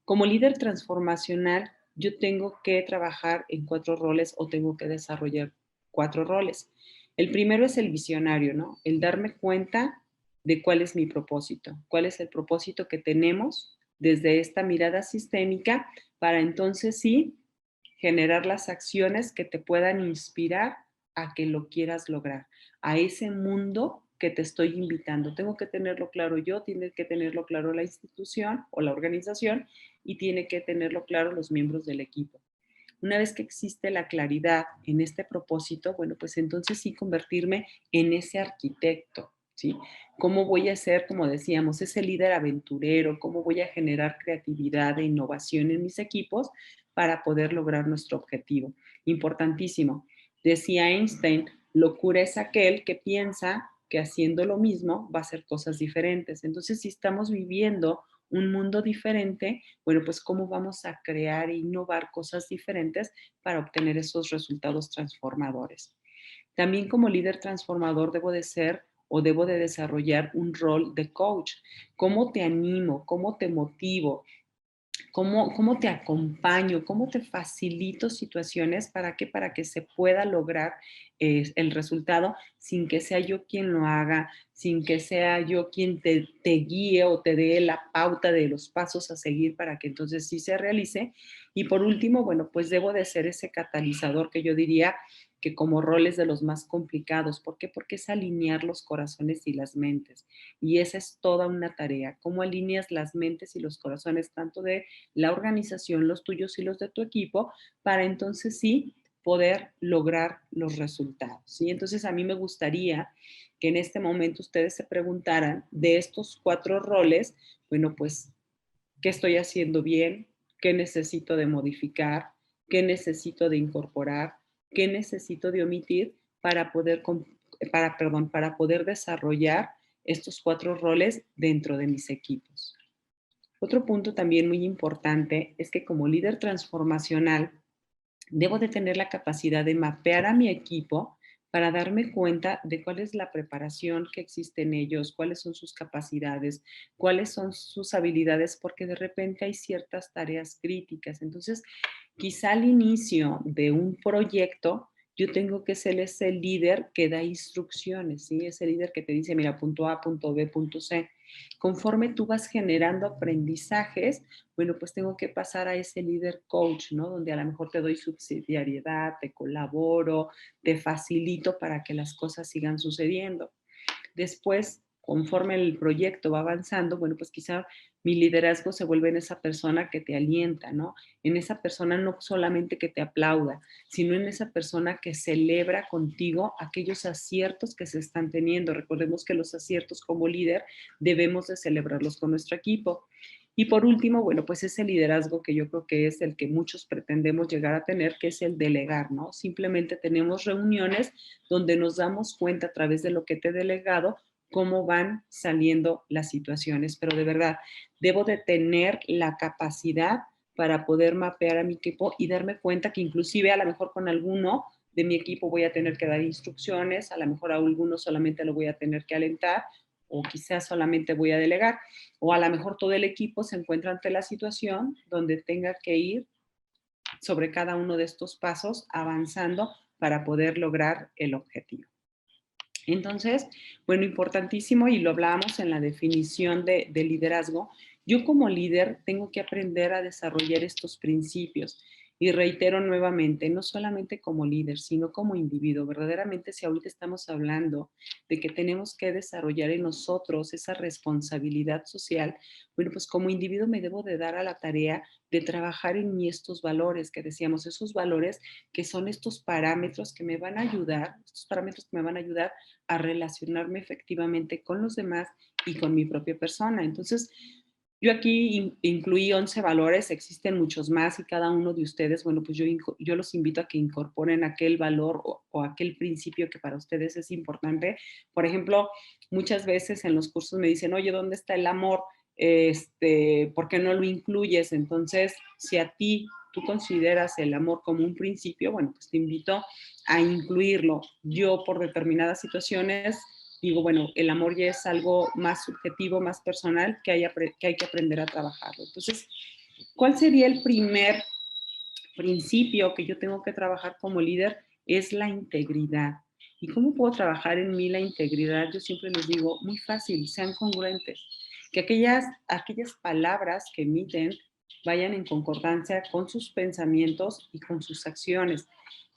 Como líder transformacional, yo tengo que trabajar en 4 roles o tengo que desarrollar 4 roles. El primero es el visionario, ¿no? El darme cuenta de cuál es mi propósito, cuál es el propósito que tenemos desde esta mirada sistémica para entonces sí generar las acciones que te puedan inspirar a que lo quieras lograr, a ese mundo que te estoy invitando. Tengo que tenerlo claro yo, tiene que tenerlo claro la institución o la organización y tiene que tenerlo claro los miembros del equipo. Una vez que existe la claridad en este propósito, bueno, pues entonces sí convertirme en ese arquitecto, ¿sí? ¿Cómo voy a ser, como decíamos, ese líder aventurero? ¿Cómo voy a generar creatividad e innovación en mis equipos para poder lograr nuestro objetivo? Importantísimo. Decía Einstein, locura es aquel que piensa que haciendo lo mismo va a hacer cosas diferentes. Entonces, si estamos viviendo un mundo diferente, bueno, pues cómo vamos a crear e innovar cosas diferentes para obtener esos resultados transformadores. También como líder transformador debo de ser o debo de desarrollar un rol de coach. ¿Cómo te animo? ¿Cómo te motivo? ¿Cómo te acompaño? ¿Cómo te facilito situaciones? ¿Para qué? Para que se pueda lograr el resultado sin que sea yo quien lo haga, sin que sea yo quien te guíe o te dé la pauta de los pasos a seguir para que entonces sí se realice. Y por último, bueno, pues debo de ser ese catalizador que yo diría que como rol es de los más complicados. ¿Por qué? Porque es alinear los corazones y las mentes. Y esa es toda una tarea. ¿Cómo alineas las mentes y los corazones tanto de la organización, los tuyos y los de tu equipo, para entonces sí poder lograr los resultados? ¿Sí? Entonces a mí me gustaría que en este momento ustedes se preguntaran de estos 4 roles, bueno, pues, ¿qué estoy haciendo bien? ¿Qué necesito de modificar? ¿Qué necesito de incorporar? ¿Qué necesito de omitir para poder, para poder desarrollar estos 4 roles dentro de mis equipos? Otro punto también muy importante es que como líder transformacional debo de tener la capacidad de mapear a mi equipo para darme cuenta de cuál es la preparación que existe en ellos, cuáles son sus capacidades, cuáles son sus habilidades, porque de repente hay ciertas tareas críticas. Entonces, quizá al inicio de un proyecto, yo tengo que ser ese líder que da instrucciones, ¿sí? Ese líder que te dice, mira, punto A, punto B, punto C. Conforme tú vas generando aprendizajes, bueno, pues tengo que pasar a ese líder coach, ¿no? Donde a lo mejor te doy subsidiariedad, te colaboro, te facilito para que las cosas sigan sucediendo. Después, conforme el proyecto va avanzando, bueno, pues quizá mi liderazgo se vuelve en esa persona que te alienta, ¿no? En esa persona no solamente que te aplauda, sino en esa persona que celebra contigo aquellos aciertos que se están teniendo. Recordemos que los aciertos como líder debemos de celebrarlos con nuestro equipo. Y por último, bueno, pues ese liderazgo que yo creo que es el que muchos pretendemos llegar a tener, que es el delegar, ¿no? Simplemente tenemos reuniones donde nos damos cuenta a través de lo que te he delegado cómo van saliendo las situaciones, pero de verdad, debo de tener la capacidad para poder mapear a mi equipo y darme cuenta que inclusive a lo mejor con alguno de mi equipo voy a tener que dar instrucciones, a lo mejor a alguno solamente lo voy a tener que alentar o quizás solamente voy a delegar, o a lo mejor todo el equipo se encuentra ante la situación donde tenga que ir sobre cada uno de estos pasos avanzando para poder lograr el objetivo. Entonces, bueno, importantísimo, y lo hablábamos en la definición de liderazgo, yo como líder tengo que aprender a desarrollar estos principios. Y reitero nuevamente, no solamente como líder, sino como individuo. Verdaderamente, si ahorita estamos hablando de que tenemos que desarrollar en nosotros esa responsabilidad social, bueno, pues como individuo me debo de dar a la tarea de trabajar en mí estos valores que decíamos, esos valores que son estos parámetros que me van a ayudar, estos parámetros que me van a ayudar a relacionarme efectivamente con los demás y con mi propia persona. Entonces, yo aquí incluí 11 valores, existen muchos más y cada uno de ustedes, bueno, pues yo los invito a que incorporen aquel valor o aquel principio que para ustedes es importante. Por ejemplo, muchas veces en los cursos me dicen, oye, ¿dónde está el amor? ¿Por qué no lo incluyes? Entonces, si a ti tú consideras el amor como un principio, bueno, pues te invito a incluirlo. Yo por determinadas situaciones digo, bueno, el amor ya es algo más subjetivo, más personal, que hay que aprender a trabajarlo. Entonces, ¿cuál sería el primer principio que yo tengo que trabajar como líder? Es la integridad. ¿Y cómo puedo trabajar en mí la integridad? Yo siempre les digo, muy fácil, sean congruentes. Que aquellas palabras que emiten vayan en concordancia con sus pensamientos y con sus acciones.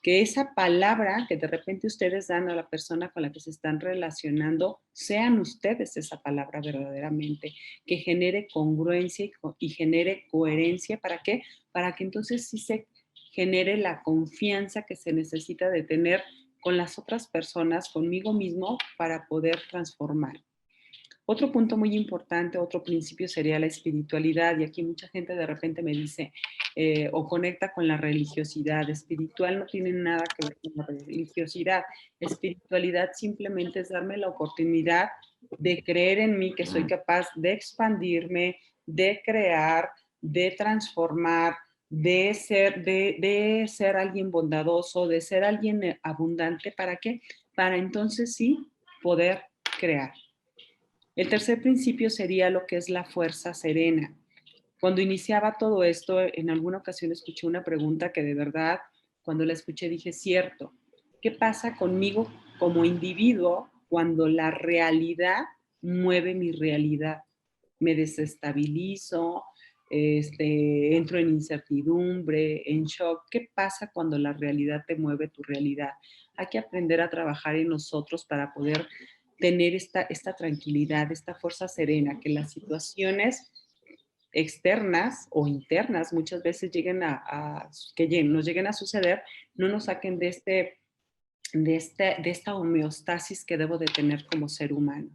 Que esa palabra que de repente ustedes dan a la persona con la que se están relacionando, sean ustedes esa palabra verdaderamente, que genere congruencia y genere coherencia. ¿Para qué? Para que entonces sí se genere la confianza que se necesita de tener con las otras personas, conmigo mismo, para poder transformar. Otro punto muy importante, otro principio sería la espiritualidad, y aquí mucha gente de repente me dice o conecta con la religiosidad. Espiritual no tiene nada que ver con la religiosidad. Espiritualidad simplemente es darme la oportunidad de creer en mí, que soy capaz de expandirme, de crear, de transformar, de ser alguien bondadoso, de ser alguien abundante. ¿Para qué? Para entonces sí poder crear. El tercer principio sería lo que es la fuerza serena. Cuando iniciaba todo esto, en alguna ocasión escuché una pregunta que de verdad, cuando la escuché dije, cierto, ¿qué pasa conmigo como individuo cuando la realidad mueve mi realidad? Me desestabilizo, entro en incertidumbre, en shock. ¿Qué pasa cuando la realidad te mueve tu realidad? Hay que aprender a trabajar en nosotros para poder tener esta tranquilidad, esta fuerza serena, que las situaciones externas o internas muchas veces nos lleguen a suceder, no nos saquen de esta homeostasis que debo de tener como ser humano.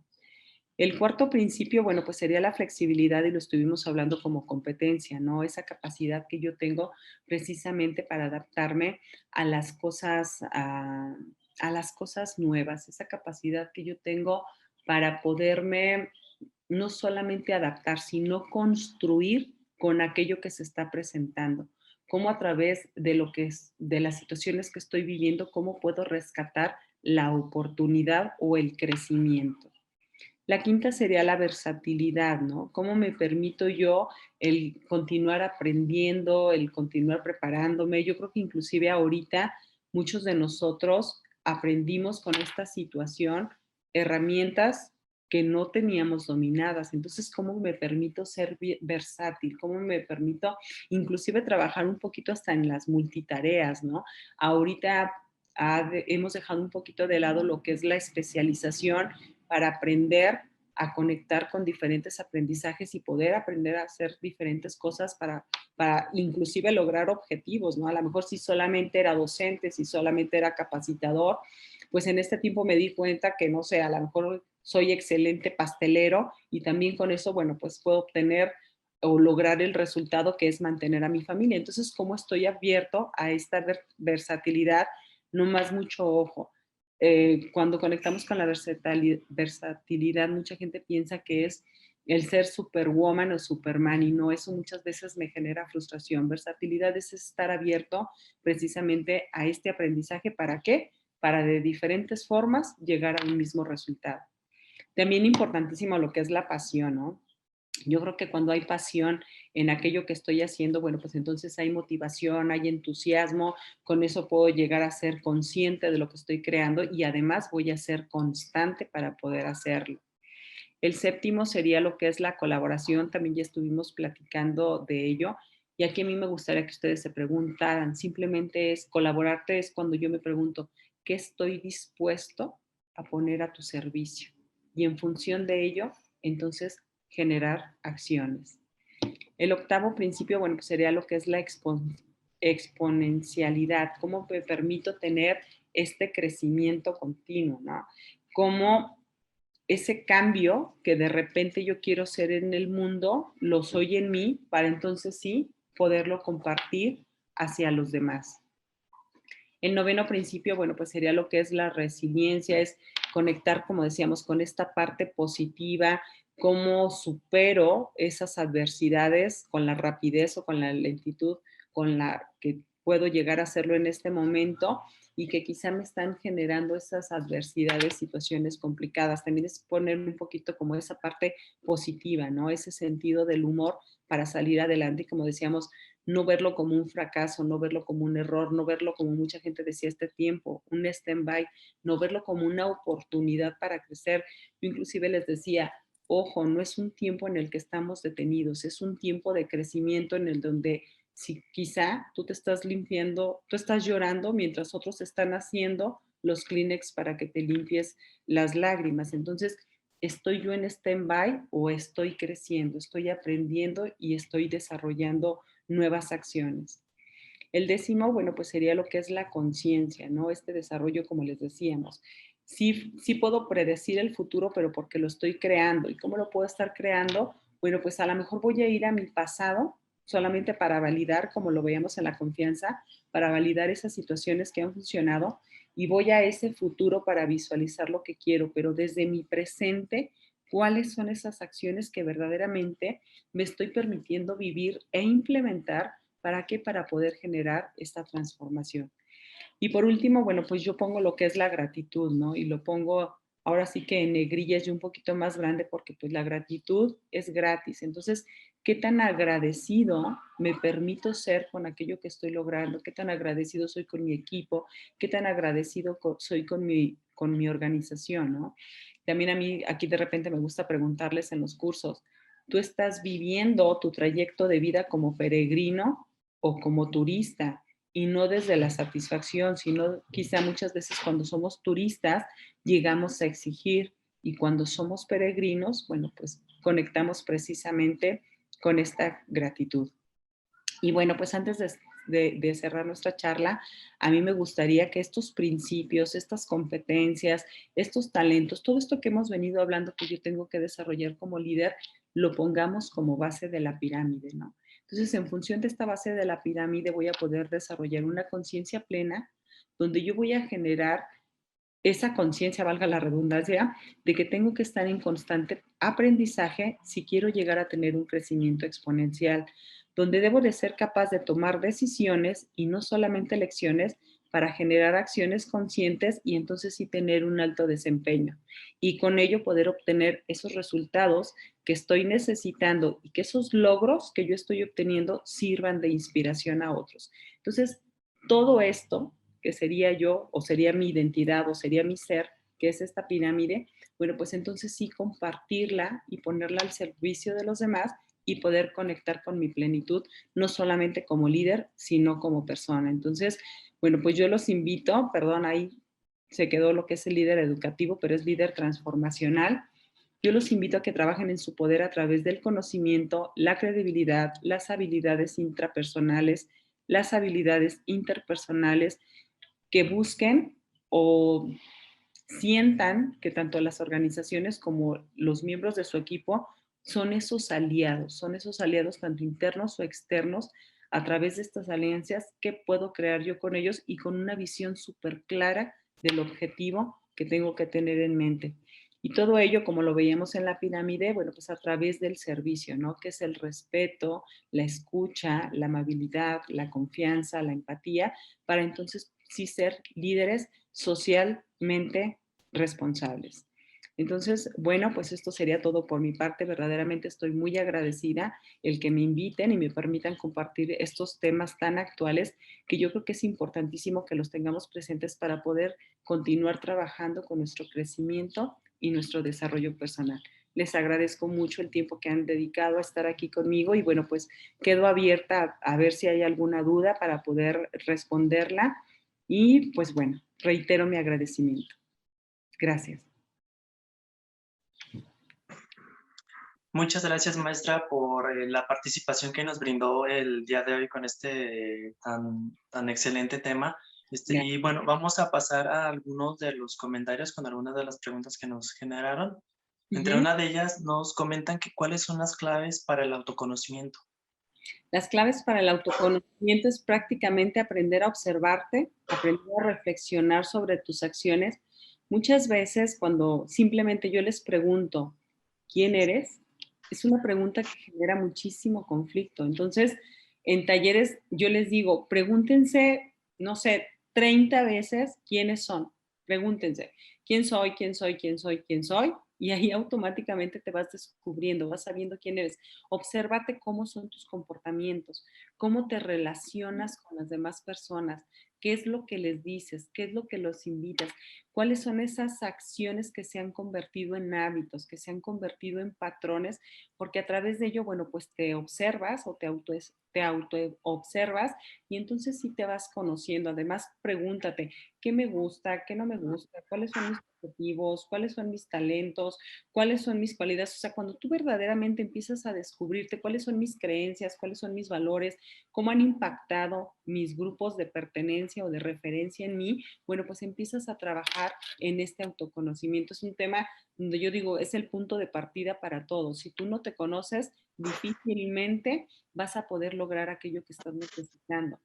El cuarto principio, bueno, pues sería la flexibilidad y lo estuvimos hablando como competencia, ¿no? Esa capacidad que yo tengo precisamente para adaptarme a las cosas, a las cosas nuevas, esa capacidad que yo tengo para poderme no solamente adaptar, sino construir con aquello que se está presentando. Cómo a través de lo que es, de las situaciones que estoy viviendo, cómo puedo rescatar la oportunidad o el crecimiento. La quinta sería la versatilidad, ¿no? ¿Cómo me permito yo el continuar aprendiendo, el continuar preparándome? Yo creo que inclusive ahorita muchos de nosotros aprendimos con esta situación herramientas que no teníamos dominadas. Entonces, ¿cómo me permito ser versátil? ¿Cómo me permito inclusive trabajar un poquito hasta en las multitareas, ¿no? Ahorita hemos dejado un poquito de lado lo que es la especialización para aprender a conectar con diferentes aprendizajes y poder aprender a hacer diferentes cosas para inclusive lograr objetivos, ¿no? A lo mejor si solamente era docente, si solamente era capacitador, pues en este tiempo me di cuenta que, no sé, a lo mejor soy excelente pastelero y también con eso, bueno, pues puedo obtener o lograr el resultado que es mantener a mi familia. Entonces, ¿cómo estoy abierto a esta versatilidad? No más mucho ojo. Cuando conectamos con la versatilidad, mucha gente piensa que es el ser superwoman o superman y no, eso muchas veces me genera frustración. Versatilidad es estar abierto precisamente a este aprendizaje. ¿Para qué? Para de diferentes formas llegar a un mismo resultado. También importantísimo lo que es la pasión, ¿no? Yo creo que cuando hay pasión en aquello que estoy haciendo, bueno, pues entonces hay motivación, hay entusiasmo, con eso puedo llegar a ser consciente de lo que estoy creando y además voy a ser constante para poder hacerlo. El séptimo sería lo que es la colaboración, también ya estuvimos platicando de ello y aquí a mí me gustaría que ustedes se preguntaran, simplemente es colaborarte, es cuando yo me pregunto, ¿qué estoy dispuesto a poner a tu servicio? Y en función de ello, entonces generar acciones. El octavo principio, bueno, pues sería lo que es la exponencialidad, cómo me permito tener este crecimiento continuo, ¿no? Cómo ese cambio que de repente yo quiero ser en el mundo, lo soy en mí, para entonces sí poderlo compartir hacia los demás. El noveno principio, bueno, pues sería lo que es la resiliencia, es conectar, como decíamos, con esta parte positiva, cómo supero esas adversidades con la rapidez o con la lentitud con la que puedo llegar a hacerlo en este momento y que quizá me están generando esas adversidades, situaciones complicadas. También es poner un poquito como esa parte positiva, ¿no? Ese sentido del humor para salir adelante y como decíamos, no verlo como un fracaso, no verlo como un error, no verlo como mucha gente decía este tiempo, un stand-by, no verlo como una oportunidad para crecer. Yo inclusive les decía, ojo, no es un tiempo en el que estamos detenidos, es un tiempo de crecimiento en el donde si quizá tú te estás limpiando, tú estás llorando mientras otros están haciendo los Kleenex para que te limpies las lágrimas. Entonces, ¿estoy yo en stand-by o estoy creciendo? Estoy aprendiendo y estoy desarrollando nuevas acciones. El décimo, bueno, pues sería lo que es la conciencia, ¿no? Este desarrollo, como les decíamos. Sí, sí puedo predecir el futuro, pero porque lo estoy creando. ¿Y cómo lo puedo estar creando? Bueno, pues a lo mejor voy a ir a mi pasado solamente para validar, como lo veíamos en la confianza, para validar esas situaciones que han funcionado y voy a ese futuro para visualizar lo que quiero, pero desde mi presente, ¿cuáles son esas acciones que verdaderamente me estoy permitiendo vivir e implementar? ¿Para qué? Para poder generar esta transformación. Y por último, bueno, pues yo pongo lo que es la gratitud, ¿no? Y lo pongo ahora sí que en negrillas y un poquito más grande porque pues la gratitud es gratis. Entonces, ¿qué tan agradecido me permito ser con aquello que estoy logrando? ¿Qué tan agradecido soy con mi equipo? ¿Qué tan agradecido soy con mi organización, ¿no? También a mí aquí de repente me gusta preguntarles en los cursos, ¿tú estás viviendo tu trayecto de vida como peregrino o como turista? Y no desde la satisfacción, sino quizá muchas veces cuando somos turistas llegamos a exigir y cuando somos peregrinos, bueno, pues conectamos precisamente con esta gratitud. Y bueno, pues antes de cerrar nuestra charla, a mí me gustaría que estos principios, estas competencias, estos talentos, todo esto que hemos venido hablando que yo tengo que desarrollar como líder, lo pongamos como base de la pirámide, ¿no? Entonces, en función de esta base de la pirámide, voy a poder desarrollar una conciencia plena donde yo voy a generar esa conciencia, valga la redundancia, de que tengo que estar en constante aprendizaje si quiero llegar a tener un crecimiento exponencial, donde debo de ser capaz de tomar decisiones y no solamente elecciones para generar acciones conscientes y entonces sí tener un alto desempeño. Y con ello poder obtener esos resultados que estoy necesitando y que esos logros que yo estoy obteniendo sirvan de inspiración a otros. Entonces, todo esto que sería yo o sería mi identidad o sería mi ser, que es esta pirámide, bueno, pues entonces sí compartirla y ponerla al servicio de los demás y poder conectar con mi plenitud, no solamente como líder, sino como persona. Entonces, bueno, pues yo los invito, perdón, ahí se quedó lo que es el líder educativo, pero es líder transformacional. Yo los invito a que trabajen en su poder a través del conocimiento, la credibilidad, las habilidades intrapersonales, las habilidades interpersonales, que busquen o sientan que tanto las organizaciones como los miembros de su equipo son esos aliados tanto internos o externos a través de estas alianzas que puedo crear yo con ellos y con una visión súper clara del objetivo que tengo que tener en mente. Y todo ello, como lo veíamos en la pirámide, bueno, pues a través del servicio, ¿no? Que es el respeto, la escucha, la amabilidad, la confianza, la empatía, para entonces sí ser líderes socialmente responsables. Entonces, bueno, pues esto sería todo por mi parte. Verdaderamente estoy muy agradecida el que me inviten y me permitan compartir estos temas tan actuales que yo creo que es importantísimo que los tengamos presentes para poder continuar trabajando con nuestro crecimiento y nuestro desarrollo personal. Les agradezco mucho el tiempo que han dedicado a estar aquí conmigo y bueno, pues quedo abierta a ver si hay alguna duda para poder responderla y pues bueno, reitero mi agradecimiento. Gracias. Muchas gracias, maestra, por la participación que nos brindó el día de hoy con este tan excelente tema. Y Gracias. bueno, vamos a pasar a algunos de los comentarios con algunas de las preguntas que nos generaron. Entre Ujú. una de ellas nos comentan que cuáles son las claves para el autoconocimiento. Las claves para el autoconocimiento es prácticamente aprender a observarte, aprender a reflexionar sobre tus acciones. Muchas veces cuando simplemente yo les pregunto, ¿quién eres? Es una pregunta que genera muchísimo conflicto. Entonces, en talleres yo les digo, pregúntense, no sé, 30 veces quiénes son. Pregúntense, ¿quién soy? ¿Quién soy? ¿Quién soy? ¿Quién soy? Y ahí automáticamente te vas descubriendo, vas sabiendo quién eres. Obsérvate cómo son tus comportamientos, cómo te relacionas con las demás personas, qué es lo que les dices, qué es lo que los invitas, cuáles son esas acciones que se han convertido en hábitos, que se han convertido en patrones, porque a través de ello, bueno, pues te observas o te auto observas y entonces sí te vas conociendo. Además, pregúntate, ¿qué me gusta? ¿Qué no me gusta? ¿Cuáles son mis objetivos? ¿Cuáles son mis talentos? ¿Cuáles son mis cualidades? O sea, cuando tú verdaderamente empiezas a descubrirte cuáles son mis creencias, cuáles son mis valores, cómo han impactado mis grupos de pertenencia o de referencia en mí, bueno, pues empiezas a trabajar en este autoconocimiento. Es un tema donde yo digo, es el punto de partida para todos. Si tú no te conoces, difícilmente vas a poder lograr aquello que estás necesitando.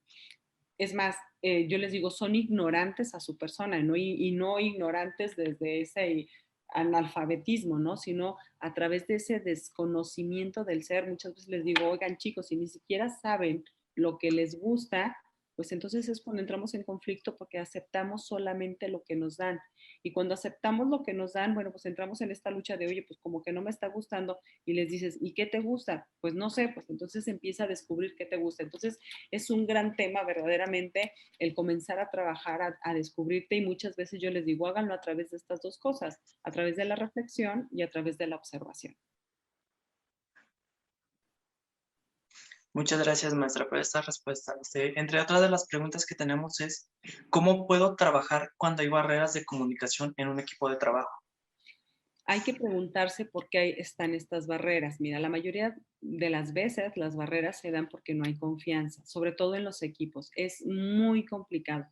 Es más, yo les digo, son ignorantes a su persona, ¿no? Y no ignorantes desde ese analfabetismo, ¿no? Sino a través de ese desconocimiento del ser. Muchas veces les digo, oigan chicos, si ni siquiera saben lo que les gusta, pues entonces es cuando entramos en conflicto porque aceptamos solamente lo que nos dan. Y cuando aceptamos lo que nos dan, bueno, pues entramos en esta lucha de, oye, pues como que no me está gustando y les dices, ¿y qué te gusta? Pues no sé, pues entonces empieza a descubrir qué te gusta. Entonces es un gran tema verdaderamente el comenzar a trabajar, a descubrirte y muchas veces yo les digo, háganlo a través de estas dos cosas, a través de la reflexión y a través de la observación. Muchas gracias, maestra, por esta respuesta. Entre otras de las preguntas que tenemos es, ¿cómo puedo trabajar cuando hay barreras de comunicación en un equipo de trabajo? Hay que preguntarse por qué están estas barreras. Mira, la mayoría de las veces las barreras se dan porque no hay confianza, sobre todo en los equipos. Es muy complicado.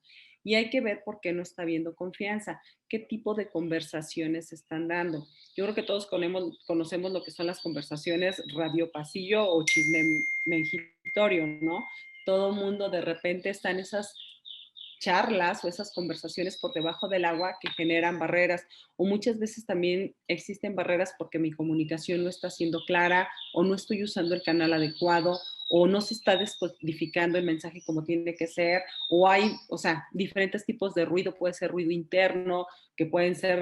Y hay que ver por qué no está habiendo confianza, qué tipo de conversaciones se están dando. Yo creo que todos conocemos lo que son las conversaciones radio pasillo o chisme mengitorio, ¿no? Todo mundo de repente está en esas charlas o esas conversaciones por debajo del agua que generan barreras o muchas veces también existen barreras porque mi comunicación no está siendo clara o no estoy usando el canal adecuado o no se está descodificando el mensaje como tiene que ser, o hay, o sea, diferentes tipos de ruido, puede ser ruido interno, que pueden ser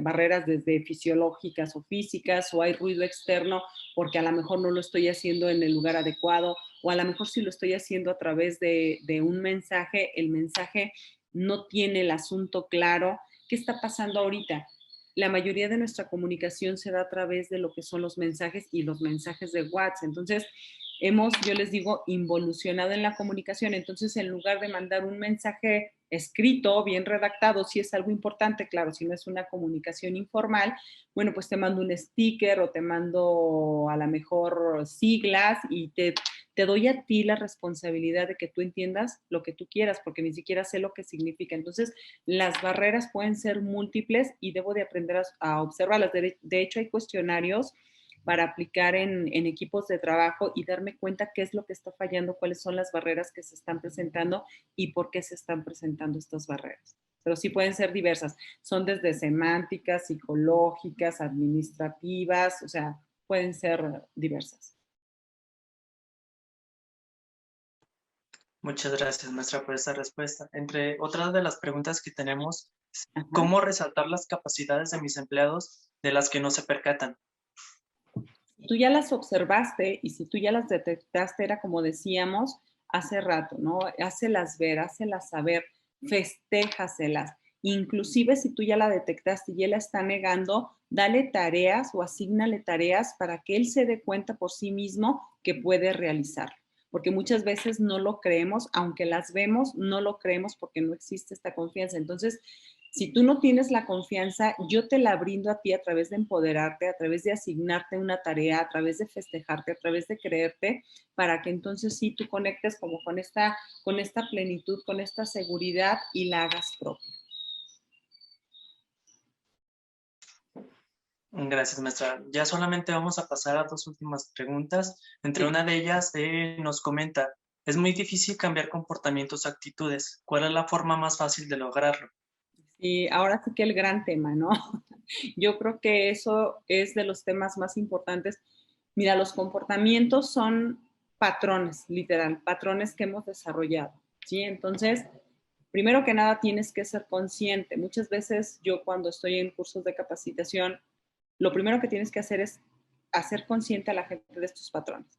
barreras desde fisiológicas o físicas, o hay ruido externo porque a lo mejor no lo estoy haciendo en el lugar adecuado, o a lo mejor si lo estoy haciendo a través de un mensaje, el mensaje no tiene el asunto claro. ¿Qué está pasando ahorita? La mayoría de nuestra comunicación se da a través de lo que son los mensajes y los mensajes de WhatsApp. Entonces, yo les digo, involucionado en la comunicación. Entonces, en lugar de mandar un mensaje escrito, bien redactado, si es algo importante, claro, si no es una comunicación informal, bueno, pues te mando un sticker o te mando a lo mejor siglas y te doy a ti la responsabilidad de que tú entiendas lo que tú quieras, porque ni siquiera sé lo que significa. Entonces, las barreras pueden ser múltiples y debo de aprender a observarlas. De hecho, hay cuestionarios para aplicar en equipos de trabajo y darme cuenta qué es lo que está fallando, cuáles son las barreras que se están presentando y por qué se están presentando estas barreras. Pero sí pueden ser diversas. Son desde semánticas, psicológicas, administrativas, o sea, pueden ser diversas. Muchas gracias, maestra, por esta respuesta. Entre otras de las preguntas que tenemos, Ajá. ¿cómo resaltar las capacidades de mis empleados de las que no se percatan? Si tú ya las observaste y si tú ya las detectaste, era como decíamos hace rato, ¿no? Hácelas ver, hácelas saber, festéjaselas. Inclusive si tú ya la detectaste y él la está negando, dale tareas o asígnale tareas para que él se dé cuenta por sí mismo que puede realizarlo. Porque muchas veces no lo creemos, aunque las vemos, no lo creemos porque no existe esta confianza. Entonces, si tú no tienes la confianza, yo te la brindo a ti a través de empoderarte, a través de asignarte una tarea, a través de festejarte, a través de creerte, para que entonces sí tú conectes como con esta plenitud, con esta seguridad y la hagas propia. Gracias, maestra. Ya solamente vamos a pasar a dos últimas preguntas. Entre una de ellas nos comenta, es muy difícil cambiar comportamientos o actitudes. ¿Cuál es la forma más fácil de lograrlo? Y ahora sí que el gran tema, ¿no? Yo creo que eso es de los temas más importantes. Mira, los comportamientos son patrones, literal, patrones que hemos desarrollado, ¿sí? Entonces, primero que nada tienes que ser consciente. Muchas veces yo cuando estoy en cursos de capacitación, lo primero que tienes que hacer es hacer consciente a la gente de estos patrones.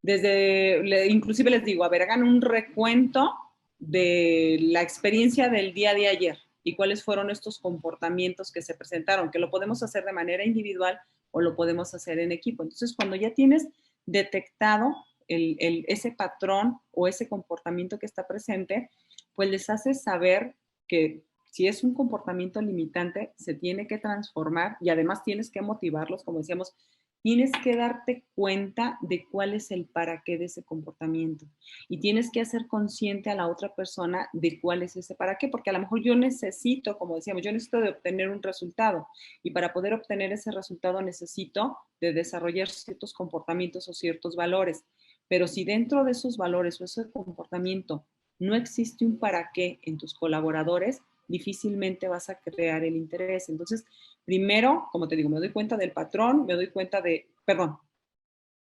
Inclusive les digo, a ver, hagan un recuento de la experiencia del día de ayer y cuáles fueron estos comportamientos que se presentaron, que lo podemos hacer de manera individual o lo podemos hacer en equipo. Entonces, cuando ya tienes detectado ese patrón o ese comportamiento que está presente, pues les haces saber que si es un comportamiento limitante, se tiene que transformar y además tienes que motivarlos, como decíamos, tienes que darte cuenta de cuál es el para qué de ese comportamiento y tienes que hacer consciente a la otra persona de cuál es ese para qué, porque a lo mejor yo necesito, como decíamos, yo necesito de obtener un resultado y para poder obtener ese resultado necesito de desarrollar ciertos comportamientos o ciertos valores, pero si dentro de esos valores o ese comportamiento no existe un para qué en tus colaboradores, difícilmente vas a crear el interés. Entonces, primero, como te digo, me doy cuenta del patrón, me doy cuenta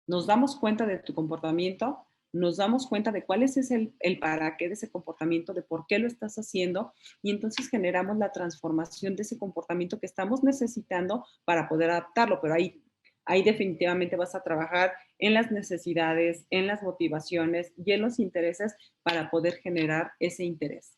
nos damos cuenta de tu comportamiento, nos damos cuenta de cuál es el para qué de ese comportamiento, de por qué lo estás haciendo, y entonces generamos la transformación de ese comportamiento que estamos necesitando para poder adaptarlo, pero ahí definitivamente vas a trabajar en las necesidades, en las motivaciones y en los intereses para poder generar ese interés.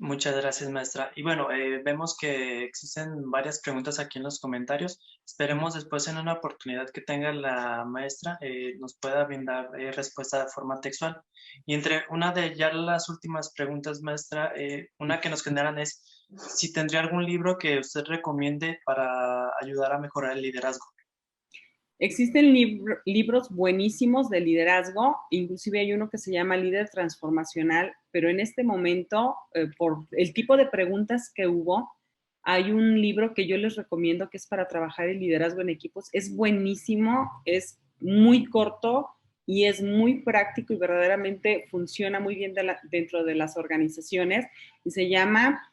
Muchas gracias, maestra. Y bueno, vemos que existen varias preguntas aquí en los comentarios. Esperemos después en una oportunidad que tenga la maestra nos pueda brindar respuesta de forma textual. Y entre una de ya las últimas preguntas, maestra, una que nos generan es si tendría algún libro que usted recomiende para ayudar a mejorar el liderazgo. Existen libros buenísimos de liderazgo, inclusive hay uno que se llama Líder Transformacional, pero en este momento, por el tipo de preguntas que hubo, hay un libro que yo les recomiendo que es para trabajar el liderazgo en equipos. Es buenísimo, es muy corto y es muy práctico y verdaderamente funciona muy bien dentro de las organizaciones y se llama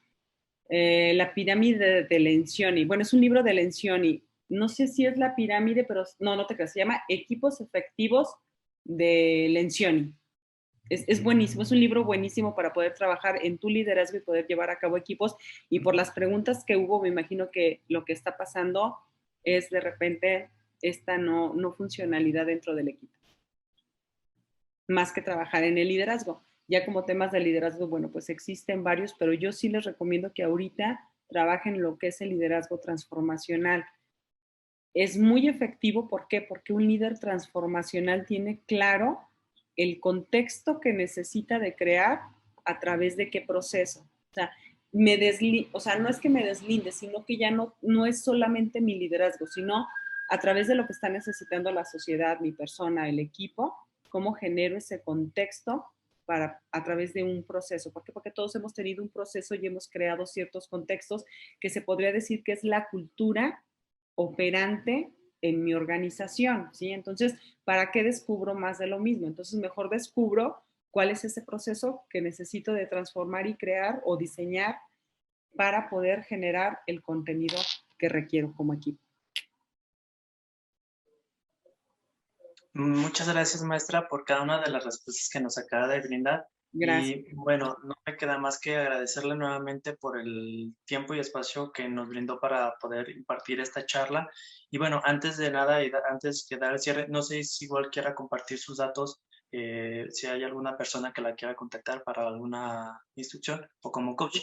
La pirámide de Lencioni. Bueno, es un libro de Lencioni. no sé si es la pirámide, pero no, no te creas, se llama Equipos Efectivos de Lencioni. Es buenísimo, es un libro buenísimo para poder trabajar en tu liderazgo y poder llevar a cabo equipos. Y por las preguntas que hubo, me imagino que lo que está pasando es de repente esta no funcionalidad dentro del equipo, más que trabajar en el liderazgo. Ya como temas de liderazgo, bueno, pues existen varios, pero yo sí les recomiendo que ahorita trabajen lo que es el liderazgo transformacional. Es muy efectivo, ¿por qué? Porque un líder transformacional tiene claro el contexto que necesita de crear a través de qué proceso. O sea, no es que me deslinde, sino que ya no es solamente mi liderazgo, sino a través de lo que está necesitando la sociedad, mi persona, el equipo, cómo genero ese contexto a través de un proceso. ¿Por qué? Porque todos hemos tenido un proceso y hemos creado ciertos contextos que se podría decir que es la cultura operante en mi organización, ¿sí? Entonces, ¿para qué descubro más de lo mismo? Entonces, mejor descubro cuál es ese proceso que necesito de transformar y crear o diseñar para poder generar el contenido que requiero como equipo. Muchas gracias, maestra, por cada una de las respuestas que nos acaba de brindar. Gracias. Y bueno, no me queda más que agradecerle nuevamente por el tiempo y espacio que nos brindó para poder impartir esta charla. Y bueno, antes de nada y antes de dar el cierre, no sé si igual quiera compartir sus datos, si hay alguna persona que la quiera contactar para alguna instrucción o como coach.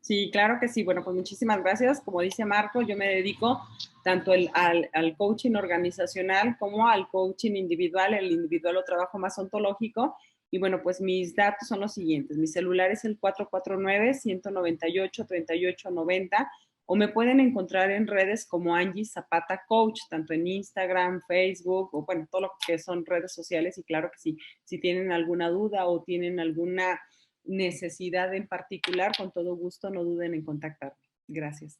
Sí, claro que sí. Bueno, pues muchísimas gracias. Como dice Marco, yo me dedico tanto al coaching organizacional como al coaching individual. El individual lo trabajo más ontológico. Y bueno, pues mis datos son los siguientes. Mi celular es el 449-198-3890 o me pueden encontrar en redes como Angie Zapata Coach, tanto en Instagram, Facebook o bueno, todo lo que son redes sociales. Y claro que sí, si tienen alguna duda o tienen alguna necesidad en particular, con todo gusto no duden en contactarme. Gracias.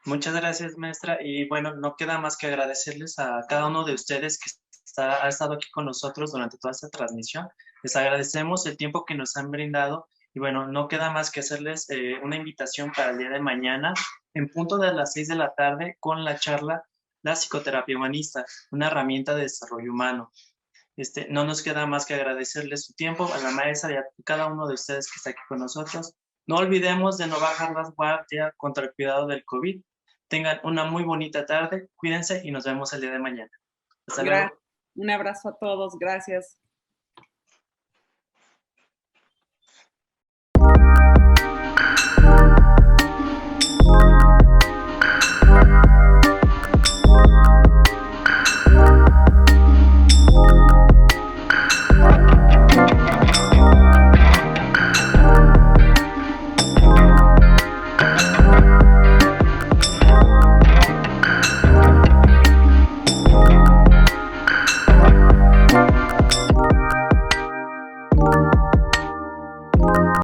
Muchas gracias, maestra. Y bueno, no queda más que agradecerles a cada uno de ustedes que ha estado aquí con nosotros durante toda esta transmisión. Les agradecemos el tiempo que nos han brindado. Y bueno, no queda más que hacerles una invitación para el día de mañana, en punto de las 6 de la tarde, con la charla La psicoterapia humanista, una herramienta de desarrollo humano. No nos queda más que agradecerles su tiempo a la maestra y a cada uno de ustedes que está aquí con nosotros. No olvidemos de no bajar las guardias contra el cuidado del COVID. Tengan una muy bonita tarde, cuídense y nos vemos el día de mañana. Hasta luego. Un abrazo a todos, gracias.